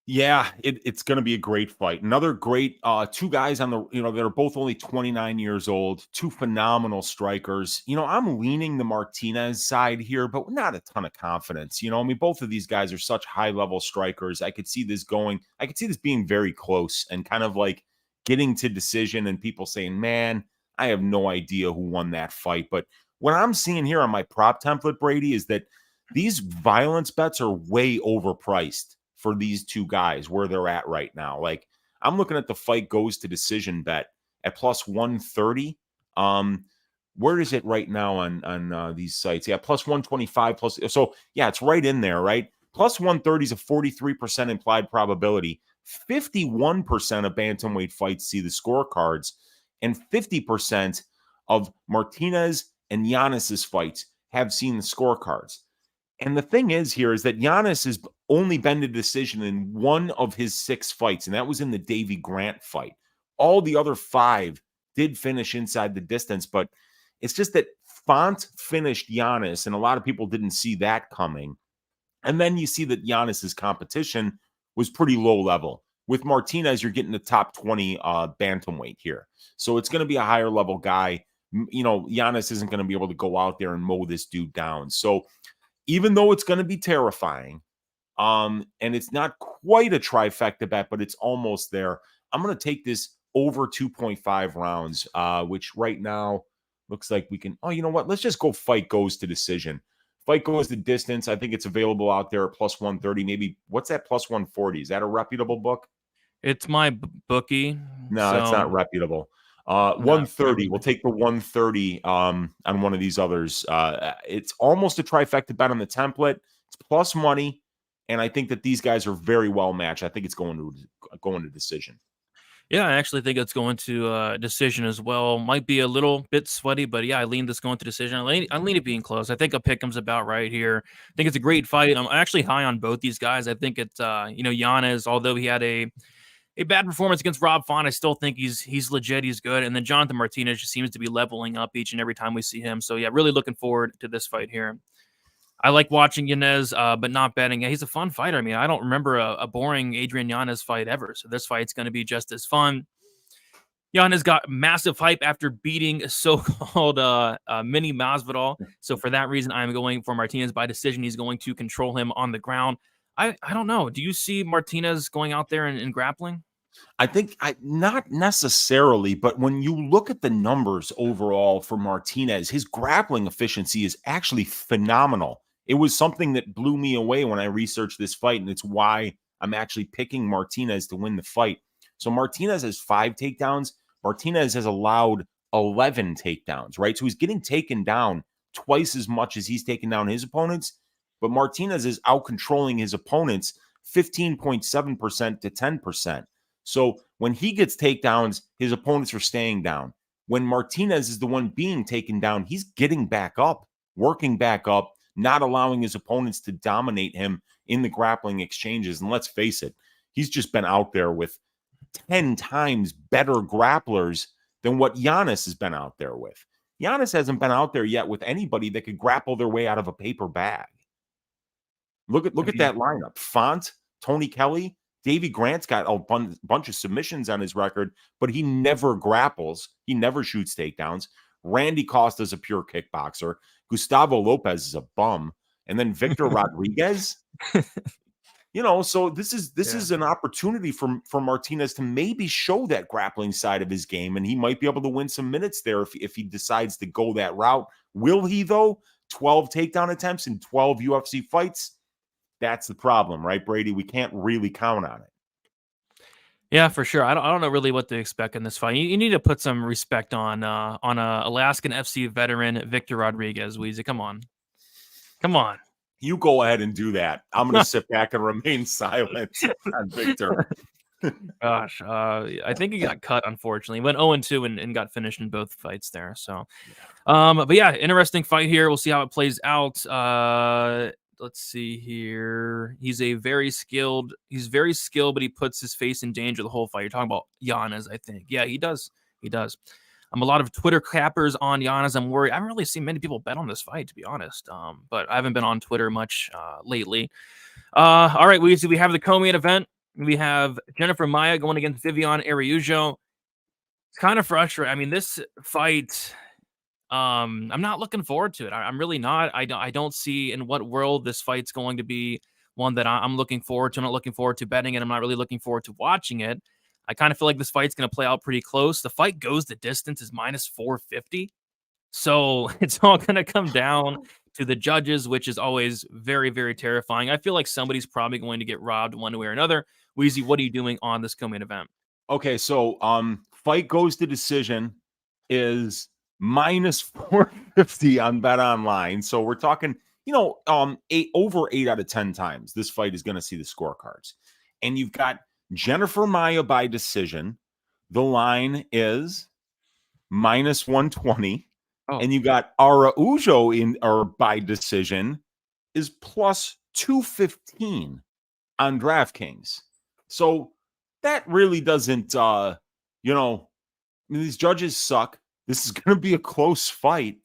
S2: Yeah, it's going to be a great fight. Another great two guys on the, that are both only 29 years old, two phenomenal strikers. I'm leaning the Martinez side here, but not a ton of confidence. I mean, both of these guys are such high-level strikers. I could see this being very close and kind of like getting to decision and people saying, man, I have no idea who won that fight. But what I'm seeing here on my prop template, Brady, is that these violence bets are way overpriced for these two guys where they're at right now. Like, I'm looking at the fight goes to decision bet at plus 130. Where is it right now on these sites? Yeah, plus 125 plus. So yeah, it's right in there, right? Plus 130 is a 43% implied probability. 51% of bantamweight fights see the scorecards, and 50% of Martinez and Yanis's fights have seen the scorecards. And the thing is here is that Yanis has only been to decision in one of his 6 fights, and that was in the Davy Grant fight. All the other 5 did finish inside the distance, but it's just that Font finished Yanis, and a lot of people didn't see that coming. And then you see that Yanis's competition was pretty low level. With Martinez, you're getting the top 20 bantamweight here. So it's going to be a higher level guy. Yanis isn't going to be able to go out there and mow this dude down. So even though it's going to be terrifying, and it's not quite a trifecta bet, but it's almost there, I'm going to take this over 2.5 rounds, which right now looks like we can. Oh, you know what? Let's just go fight goes to decision. Fight goes to distance. I think it's available out there at plus 130. Maybe what's that plus 140? Is that a reputable book?
S3: It's my bookie.
S2: No, it's not reputable. 130. We'll take the 130 on one of these others. It's almost a trifecta bet on the template. It's plus money, and I think that these guys are very well matched. I think it's going to decision.
S3: Yeah, I actually think it's going to decision as well. Might be a little bit sweaty, but yeah, I lean this going to decision. I lean it being close. I think a pick'em's about right here. I think it's a great fight. I'm actually high on both these guys. I think it's Yanis, although he had a bad performance against Rob Font, I still think he's legit. He's good. And then Jonathan Martinez just seems to be leveling up each and every time we see him. So yeah, really looking forward to this fight here. I like watching Yanis, but not betting. Yeah, he's a fun fighter. I mean, I don't remember a boring Adrian Yanis fight ever. So this fight's going to be just as fun. Yanis got massive hype after beating so-called Mini Masvidal. So for that reason, I'm going for Martinez by decision. He's going to control him on the ground. I don't know. Do you see Martinez going out there and grappling?
S2: I think not necessarily, but when you look at the numbers overall for Martinez, his grappling efficiency is actually phenomenal. It was something that blew me away when I researched this fight, and it's why I'm actually picking Martinez to win the fight. So Martinez has 5 takedowns. Martinez has allowed 11 takedowns, right? So he's getting taken down twice as much as he's taken down his opponents, but Martinez is out-controlling his opponents 15.7% to 10%. So when he gets takedowns, his opponents are staying down. When Martinez is the one being taken down, he's getting back up, working back up, not allowing his opponents to dominate him in the grappling exchanges. And let's face it, he's just been out there with 10 times better grapplers than what Yanis has been out there with. Yanis hasn't been out there yet with anybody that could grapple their way out of a paper bag. Look at that lineup. Font, Tony Kelly, Davy Grant's got a bunch of submissions on his record, but he never grapples. He never shoots takedowns. Randy Costa's a pure kickboxer. Gustavo Lopez is a bum. And then Victor Rodriguez. So this is an opportunity for Martinez to maybe show that grappling side of his game, and he might be able to win some minutes there if he decides to go that route. Will he, though? 12 takedown attempts in 12 UFC fights? That's the problem, right, Brady? We can't really count on it.
S3: Yeah, for sure. I don't know really what to expect in this fight. You need to put some respect on Alaskan FC veteran Victor Rodriguez. Weezy, come on, come on.
S2: You go ahead and do that. I'm going to sit back and remain silent on Victor.
S3: Gosh, I think he got cut, unfortunately. He went 0-2 and got finished in both fights there. So, but yeah, interesting fight here. We'll see how it plays out. Let's see here. He's very skilled, but he puts his face in danger the whole fight. You're talking about Yanis, I think. Yeah, he does. He does. A lot of Twitter cappers on Yanis. I'm worried. I haven't really seen many people bet on this fight, to be honest. But I haven't been on Twitter much lately. All right, we have the co-main event. We have Jennifer Maia going against Viviane Araujo. It's kind of frustrating. I mean, this fight, I'm not looking forward to it. I'm really not. I don't see in what world this fight's going to be one that I'm looking forward to. I'm not looking forward to betting it. I'm not really looking forward to watching it. I kind of feel like this fight's going to play out pretty close. The fight goes the distance is -450. So it's all going to come down to the judges, which is always very, very terrifying. I feel like somebody's probably going to get robbed one way or another. Weezy, what are you doing on this co-main event?
S2: Okay, so fight goes to decision is -450 on Bet Online. So we're talking, over 8 out of 10 times this fight is going to see the scorecards. And you've got Jennifer Maia by decision. The line is -120.
S3: Oh.
S2: And you got Araujo by decision is +215 on DraftKings. So that really doesn't, these judges suck. This is going to be a close fight.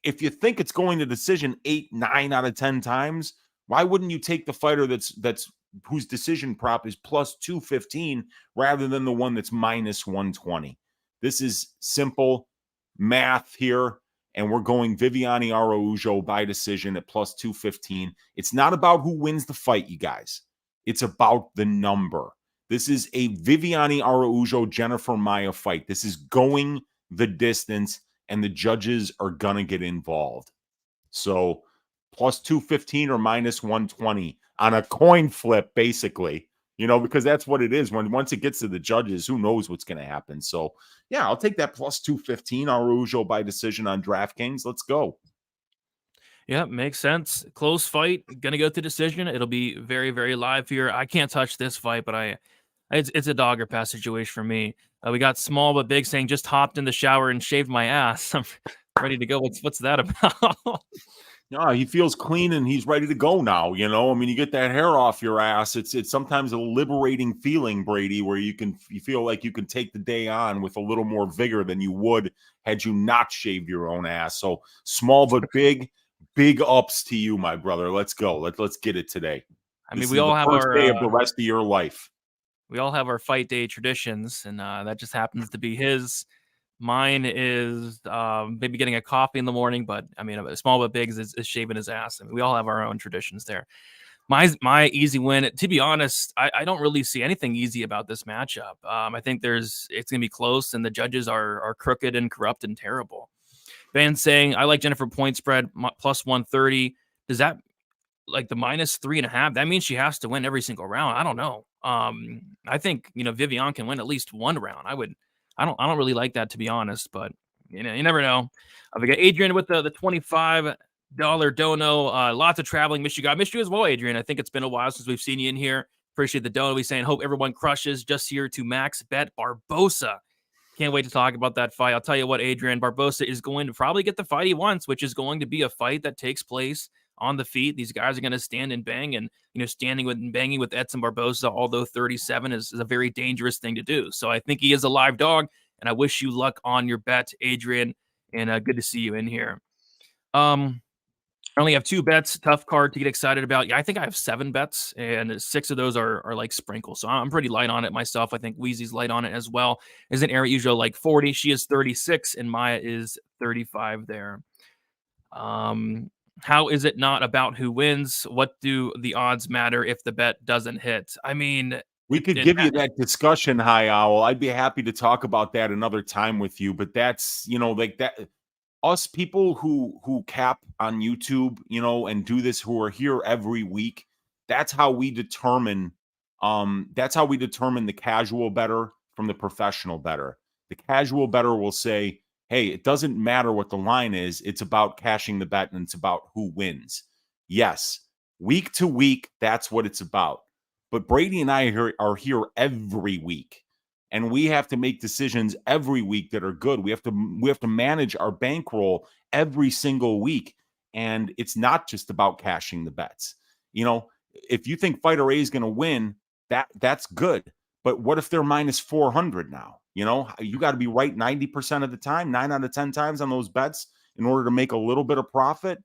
S2: If you think it's going to decision 8, 9 out of 10 times, why wouldn't you take the fighter that's whose decision prop is +215 rather than the one that's -120? This is simple math here, and we're going Viviane Araujo by decision at +215. It's not about who wins the fight, you guys. It's about the number. This is a Viviane Araujo Jennifer Maia fight. This is going the distance, and the judges are gonna get involved. So +215 or -120 on a coin flip, basically. Because that's what it is. Once it gets to the judges, who knows what's going to happen. So, yeah, I'll take that +215 Araujo by decision on DraftKings. Let's go.
S3: Yeah, makes sense. Close fight, gonna go to decision. It'll be very, very live here. I can't touch this fight, but it's a dog or pass situation for me. We got Small but Big saying just hopped in the shower and shaved my ass. I'm ready to go. What's that about?
S2: No, he feels clean and he's ready to go now. I mean, you get that hair off your ass. It's sometimes a liberating feeling, Brady, where you feel like you can take the day on with a little more vigor than you would had you not shaved your own ass. So Small but big ups to you, my brother. Let's go. Let's get it today.
S3: I mean, we all have our
S2: day of the rest of your life.
S3: We all have our fight day traditions, and that just happens to be his. Mine is maybe getting a coffee in the morning, but I mean, Small but Big is shaving his ass. I mean, we all have our own traditions there. My easy win. To be honest, I don't really see anything easy about this matchup. I think it's gonna be close, and the judges are crooked and corrupt and terrible. Van saying I like Jennifer point spread +130. Does that like the -3.5? That means she has to win every single round. I don't know. I think Viviane can win at least one round. I don't really like that, to be honest, but you never know. We got Adrian with the $25 dono. Lots of traveling. Missed you as well, Adrian. I think it's been a while since we've seen you in here. Appreciate the dono. We saying hope everyone crushes. Just here to max bet Barboza. Can't wait to talk about that fight. I'll tell you what, Adrian, Barboza is going to probably get the fight he wants, which is going to be a fight that takes place on the feet. These guys are going to stand and bang, and standing with and banging with Edson Barboza, although 37 is a very dangerous thing to do. So I think he is a live dog, and I wish you luck on your bet, Adrian. And good to see you in here. I only have 2 bets. Tough card to get excited about. Yeah, I think I have 7 bets, and 6 of those are like sprinkles. So I'm pretty light on it myself. I think Weezy's light on it as well. Isn't Araujo like 40? She is 36, and Maia is 35 there. How is it not about who wins? What do the odds matter if the bet doesn't hit? I mean,
S2: we could give you that discussion, High Owl. I'd be happy to talk about that another time with you, but that's, like that. Us people who cap on YouTube, and do this, who are here every week, that's how we determine That's how we determine the casual bettor from the professional bettor. The casual bettor will say, hey, it doesn't matter what the line is. It's about cashing the bet and it's about who wins. Yes, week to week, that's what it's about. But Brady and I are here every week, and we have to make decisions every week that are good. We have to manage our bankroll every single week, and it's not just about cashing the bets. You know, if you think fighter A is going to win, that's good. But what if they're minus 400 now? You know, you got to be right 90% of the time, 9 out of 10 times on those bets in order to make a little bit of profit.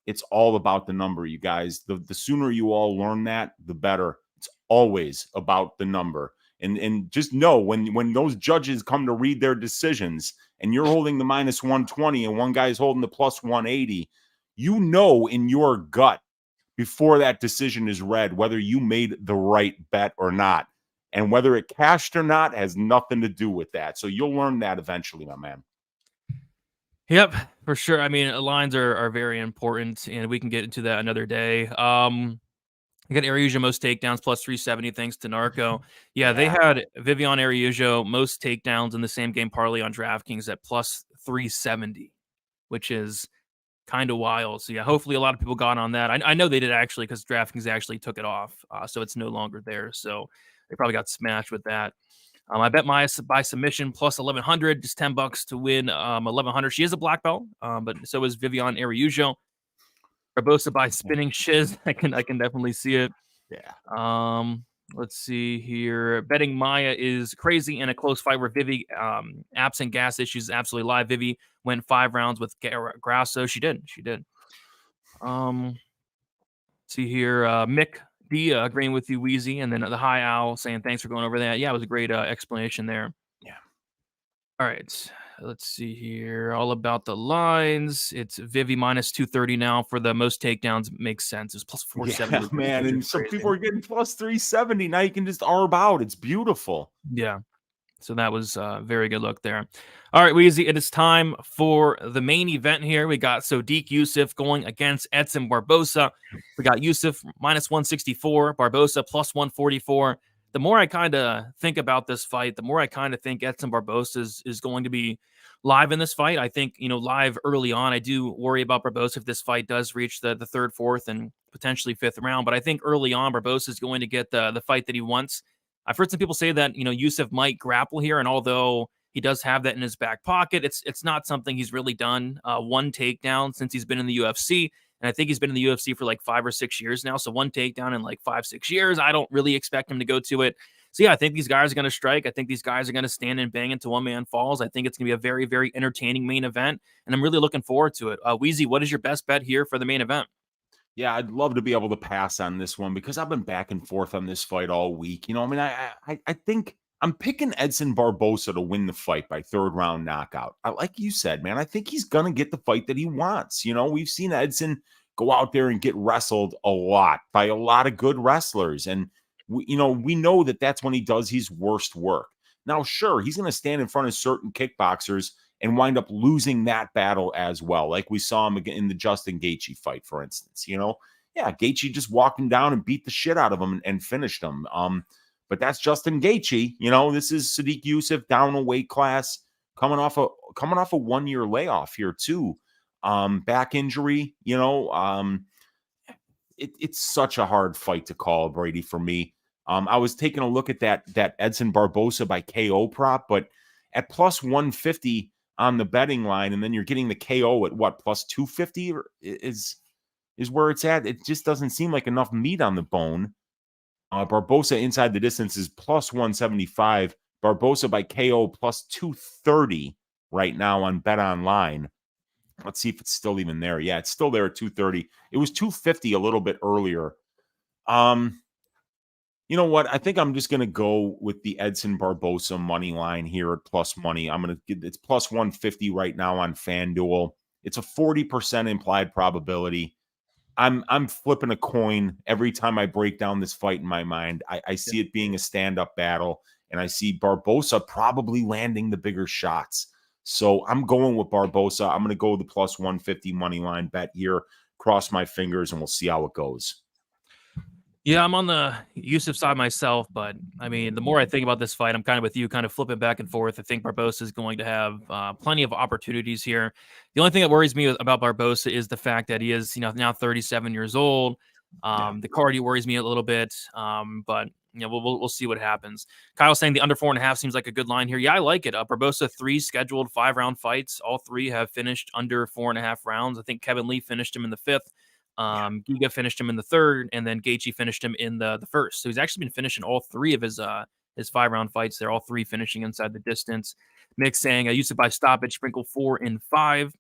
S2: It's all about the number, you guys. The sooner you all learn that, the better. It's always about the number. And just know when those judges come to read their decisions and you're holding the minus 120 and one guy's holding the plus 180, you know in your gut before that decision is read whether you made the right bet or not. And whether it cashed or not has nothing to do with that. So you'll learn that eventually, my man.
S3: Yep, for sure. I mean, lines are very important, and we can get into that another day. I got Araujo most takedowns plus 370 thanks to Narco. Yeah, they had Vivian Araujo most takedowns in the same game parlay on DraftKings at plus 370, which is kind of wild. So yeah, hopefully a lot of people got on that. I know they did actually because DraftKings actually took it off, so it's no longer there. So they probably got smashed with that. I bet Maia by submission plus 1,100, just $10 to win 1,100. She is a black belt, but so is Vivian Araujo. Barboza by spinning shiz. I can definitely see it.
S2: Yeah.
S3: Let's see here. Betting Maia is crazy in a close fight where Vivi, absent gas issues, absolutely live. Vivi went 5 rounds with Grasso. She did. See here. Mick D agreeing with you, Wheezy, and then the High Owl saying thanks for going over that. Yeah, it was a great explanation there.
S2: Yeah.
S3: All right. Let's see here. All about the lines. It's Vivi minus 230 now for the most takedowns. Makes sense. It's plus 470.
S2: Yeah, man. And some people are getting plus 370. Now you can just arb out. It's beautiful.
S3: Yeah. So that was a very good look there. All right, Weezy, it is time for the main event here. We got Sodiq Yusuff going against Edson Barboza. We got Yusuff minus 164, Barboza plus 144. The more I kind of think about this fight, the more I kind of think Edson Barboza is going to be live in this fight. I think, live early on. I do worry about Barboza if this fight does reach the third, fourth, and potentially fifth round. But I think early on, Barboza is going to get the fight that he wants. I've heard some people say that, Yusuff might grapple here. And although he does have that in his back pocket, it's not something he's really done. One takedown since he's been in the UFC. And I think he's been in the UFC for like 5 or 6 years now. So one takedown in like 5-6 years. I don't really expect him to go to it. So yeah, I think these guys are going to strike. I think these guys are going to stand and bang into one man falls. I think it's going to be a very, very entertaining main event. And I'm really looking forward to it. Weezy, what is your best bet here for the main event?
S2: Yeah, I'd love to be able to pass on this one because I've been back and forth on this fight all week. I think I'm picking Edson Barboza to win the fight by 3rd round knockout. Like you said, man, I think he's going to get the fight that he wants. We've seen Edson go out there and get wrestled a lot by a lot of good wrestlers. And, we know that that's when he does his worst work. Now, sure, he's going to stand in front of certain kickboxers and wind up losing that battle as well. Like we saw him in the Justin Gaethje fight, for instance. Gaethje just walked him down and beat the shit out of him and finished him. But that's Justin Gaethje. This is Sodiq Yusuff down a weight class, coming off a 1-year layoff here too. Back injury, it's such a hard fight to call, Brady, for me. I was taking a look at that Edson Barboza by KO prop, but at plus 150 on the betting line, and then you're getting the KO at what, plus 250 is where it's at. It just doesn't seem like enough meat on the bone. Barboza inside the distance is plus 175. Barboza by KO plus 230 right now on Bet Online. Let's see if it's still even there. Yeah, it's still there at 230. It was 250 a little bit earlier. You know what? I think I'm just going to go with the Edson Barboza money line here at plus money. It's plus 150 right now on FanDuel. It's a 40% implied probability. I'm flipping a coin every time I break down this fight in my mind. I see it being a stand-up battle, and I see Barboza probably landing the bigger shots. So I'm going with Barboza. I'm going to go with the plus 150 money line bet here. Cross my fingers, and we'll see how it goes.
S3: Yeah, I'm on the Yusuff side myself, but I mean, the more I think about this fight, I'm kind of with you, kind of flipping back and forth. I think Barboza is going to have plenty of opportunities here. The only thing that worries me about Barboza is the fact that he is, now 37 years old.
S2: Yeah.
S3: The cardio worries me a little bit, but we'll see what happens. Kyle saying the under 4.5 seems like a good line here. Yeah, I like it. Barboza 3 scheduled 5-round fights. All 3 have finished under 4.5 rounds. I think Kevin Lee finished him in the 5th. Giga finished him in the 3rd, and then Gaethje finished him in the 1st. So he's actually been finishing all 3 of his 5-round fights. They're all 3 finishing inside the distance. Mick saying Yusuff by stoppage, sprinkle 4 in 5.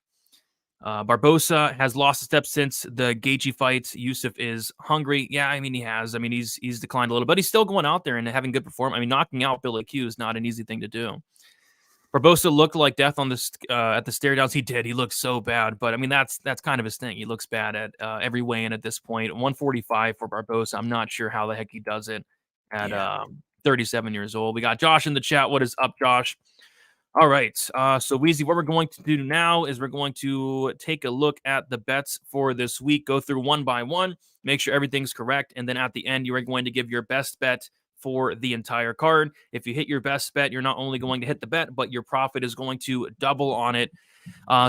S3: Barboza has lost a step since the Gaethje fights. Yusuff is hungry. Yeah, I mean, he has. I mean, he's declined a little, but he's still going out there and having good performance. I mean, knocking out Billy Q is not an easy thing to do. Barboza looked like death on this at the stare downs. He did. He looked so bad. But I mean, that's kind of his thing. He looks bad at every weigh-in at this point. 145 for Barboza. I'm not sure how the heck he does it at 37 years old. We got Josh in the chat. What is up, Josh? All right. So Weezy, what we're going to do now is we're going to take a look at the bets for this week. Go through one by one, make sure everything's correct, and then at the end, you are going to give your best bet for the entire card. If you hit your best bet, you're not only going to hit the bet, but your profit is going to double on it.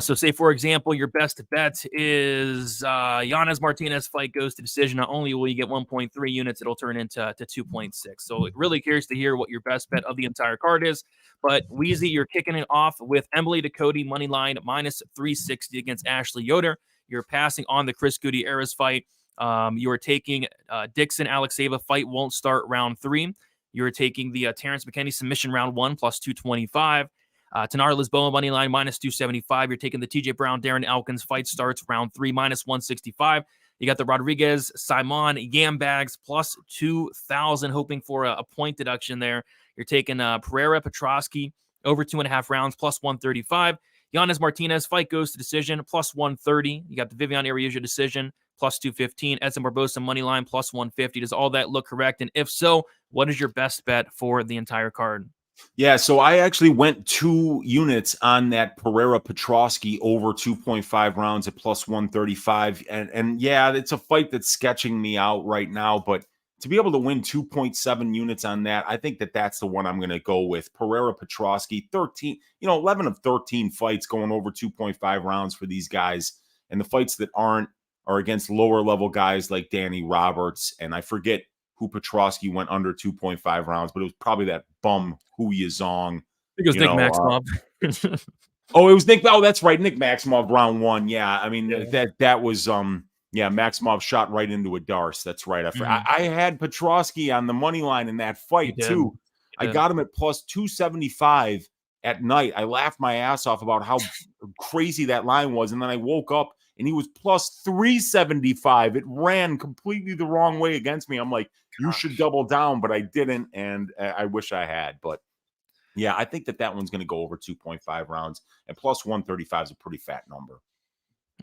S3: So say, for example, your best bet is Yanis Martinez fight goes to decision. Not only will you get 1.3 units, it'll turn into 2.6. So really curious to hear what your best bet of the entire card is. But Weezy, you're kicking it off with Emily Ducote money line minus 360 against Ashley Yoder. You're passing on the Chris Gutierrez fight. You are taking Dixon Alexeeva fight won't start round 3. You're taking the Terrence McKinney submission round 1 plus 225. Tanar Lisboa money line minus 275. You're taking the TJ Brown Darren Elkins fight starts round 3 minus 165. You got the Rodriguez Simon Yam Bags plus 2,000, hoping for a point deduction there. You're taking Pereira Petroski over 2.5 rounds plus 135. Yanis Martinez fight goes to decision plus 130. You got the Vivian Araujo decision plus 215. Edson Barboza money line plus 150. Does all that look correct? And if so, what is your best bet for the entire card?
S2: Yeah, so I actually went 2 units on that Pereira Petroski over 2.5 rounds at plus 135. And yeah, it's a fight that's sketching me out right now, but to be able to win 2.7 units on that, I think that's the one I'm going to go with. Pereira Petroski, 11 of 13 fights going over 2.5 rounds for these guys. And the fights that aren't are against lower level guys like Danny Roberts. And I forget who Petroski went under 2.5 rounds, but it was probably that bum Hu Yazong.
S3: I think it was Nick Maximov.
S2: It was Nick. Oh, that's right. Nick Maximov round 1. Yeah. I mean, that was Maximov shot right into a Darce. That's right. I had Petroski on the money line in that fight too. I got him at plus 275 at night. I laughed my ass off about how crazy that line was. And then I woke up and he was plus 375. It ran completely the wrong way against me. I'm like, you should double down, but I didn't. And I wish I had. But yeah, I think that one's going to go over 2.5 rounds. And plus 135 is a pretty fat number.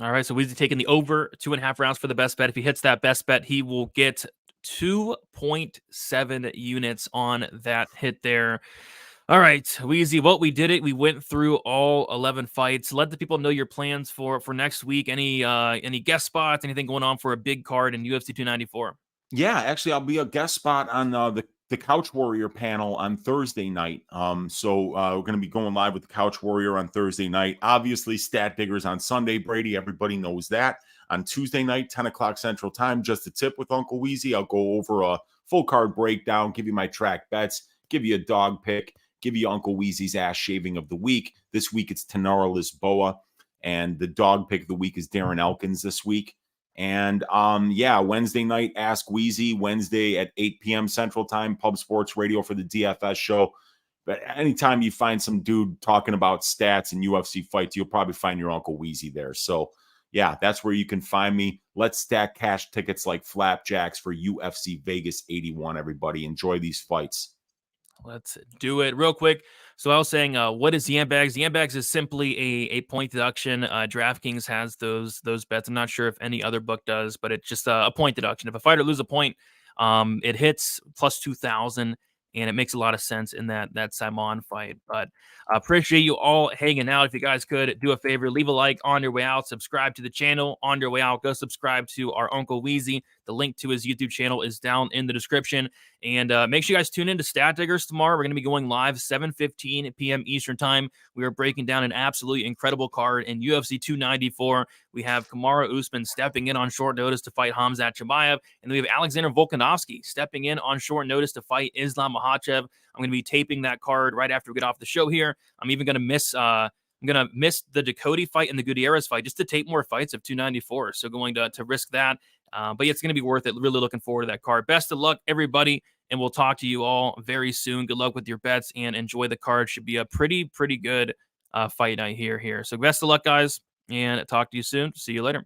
S3: All right, so Weezy taking the over 2.5 rounds for the best bet. If he hits that best bet, he will get 2.7 units on that hit there. All right, Weezy, we did it. We went through all 11 fights. Let the people know your plans for next week. Any guest spots, anything going on for a big card in UFC 294?
S2: Yeah, actually, I'll be a guest spot on the Couch Warrior panel on Thursday night. So we're going to be going live with the Couch Warrior on Thursday night. Obviously, Stat Diggers on Sunday, Brady. Everybody knows that. On Tuesday night, 10 o'clock Central Time, just a tip with Uncle Weezy. I'll go over a full card breakdown, give you my track bets, give you a dog pick, give you Uncle Weezy's ass shaving of the week. This week, it's Tanar Lisboa, and the dog pick of the week is Darren Elkins this week. And Wednesday night, Ask Weezy, Wednesday at 8 p.m. Central Time, Pub Sports Radio for the DFS show. But anytime you find some dude talking about stats and UFC fights, you'll probably find your Uncle Weezy there. So, yeah, that's where you can find me. Let's stack cash tickets like flapjacks for UFC Vegas 81, everybody. Enjoy these fights.
S3: Let's do it real quick. So I was saying, what is Yam Bags? Yam Bags is simply a point deduction. DraftKings has those bets. I'm not sure if any other book does, but it's just a point deduction. If a fighter loses a point, it hits plus 2,000. and it makes a lot of sense in that Simon fight. But I appreciate you all hanging out. If you guys could do a favor, leave a like on your way out, subscribe to the channel on your way out, go subscribe to our Uncle Weezy. The link to his YouTube channel is down in the description. And make sure you guys tune in to Stat Diggers tomorrow. We're going to be going live 7:15 p.m. Eastern time. We are breaking down an absolutely incredible card in UFC 294. We have Kamaru Usman stepping in on short notice to fight Khamzat Chimaev, and we have Alexander Volkanovski stepping in on short notice to fight Islam Makhachev. I'm going to be taping that card right after we get off the show here. I'm even going to miss the Ducote fight and the Gutierrez fight just to tape more fights of 294. So going to risk that. But yeah, it's going to be worth it. Really looking forward to that card. Best of luck, everybody, and we'll talk to you all very soon. Good luck with your bets and enjoy the card. Should be a pretty good fight night here. So best of luck, guys, and talk to you soon. See you later.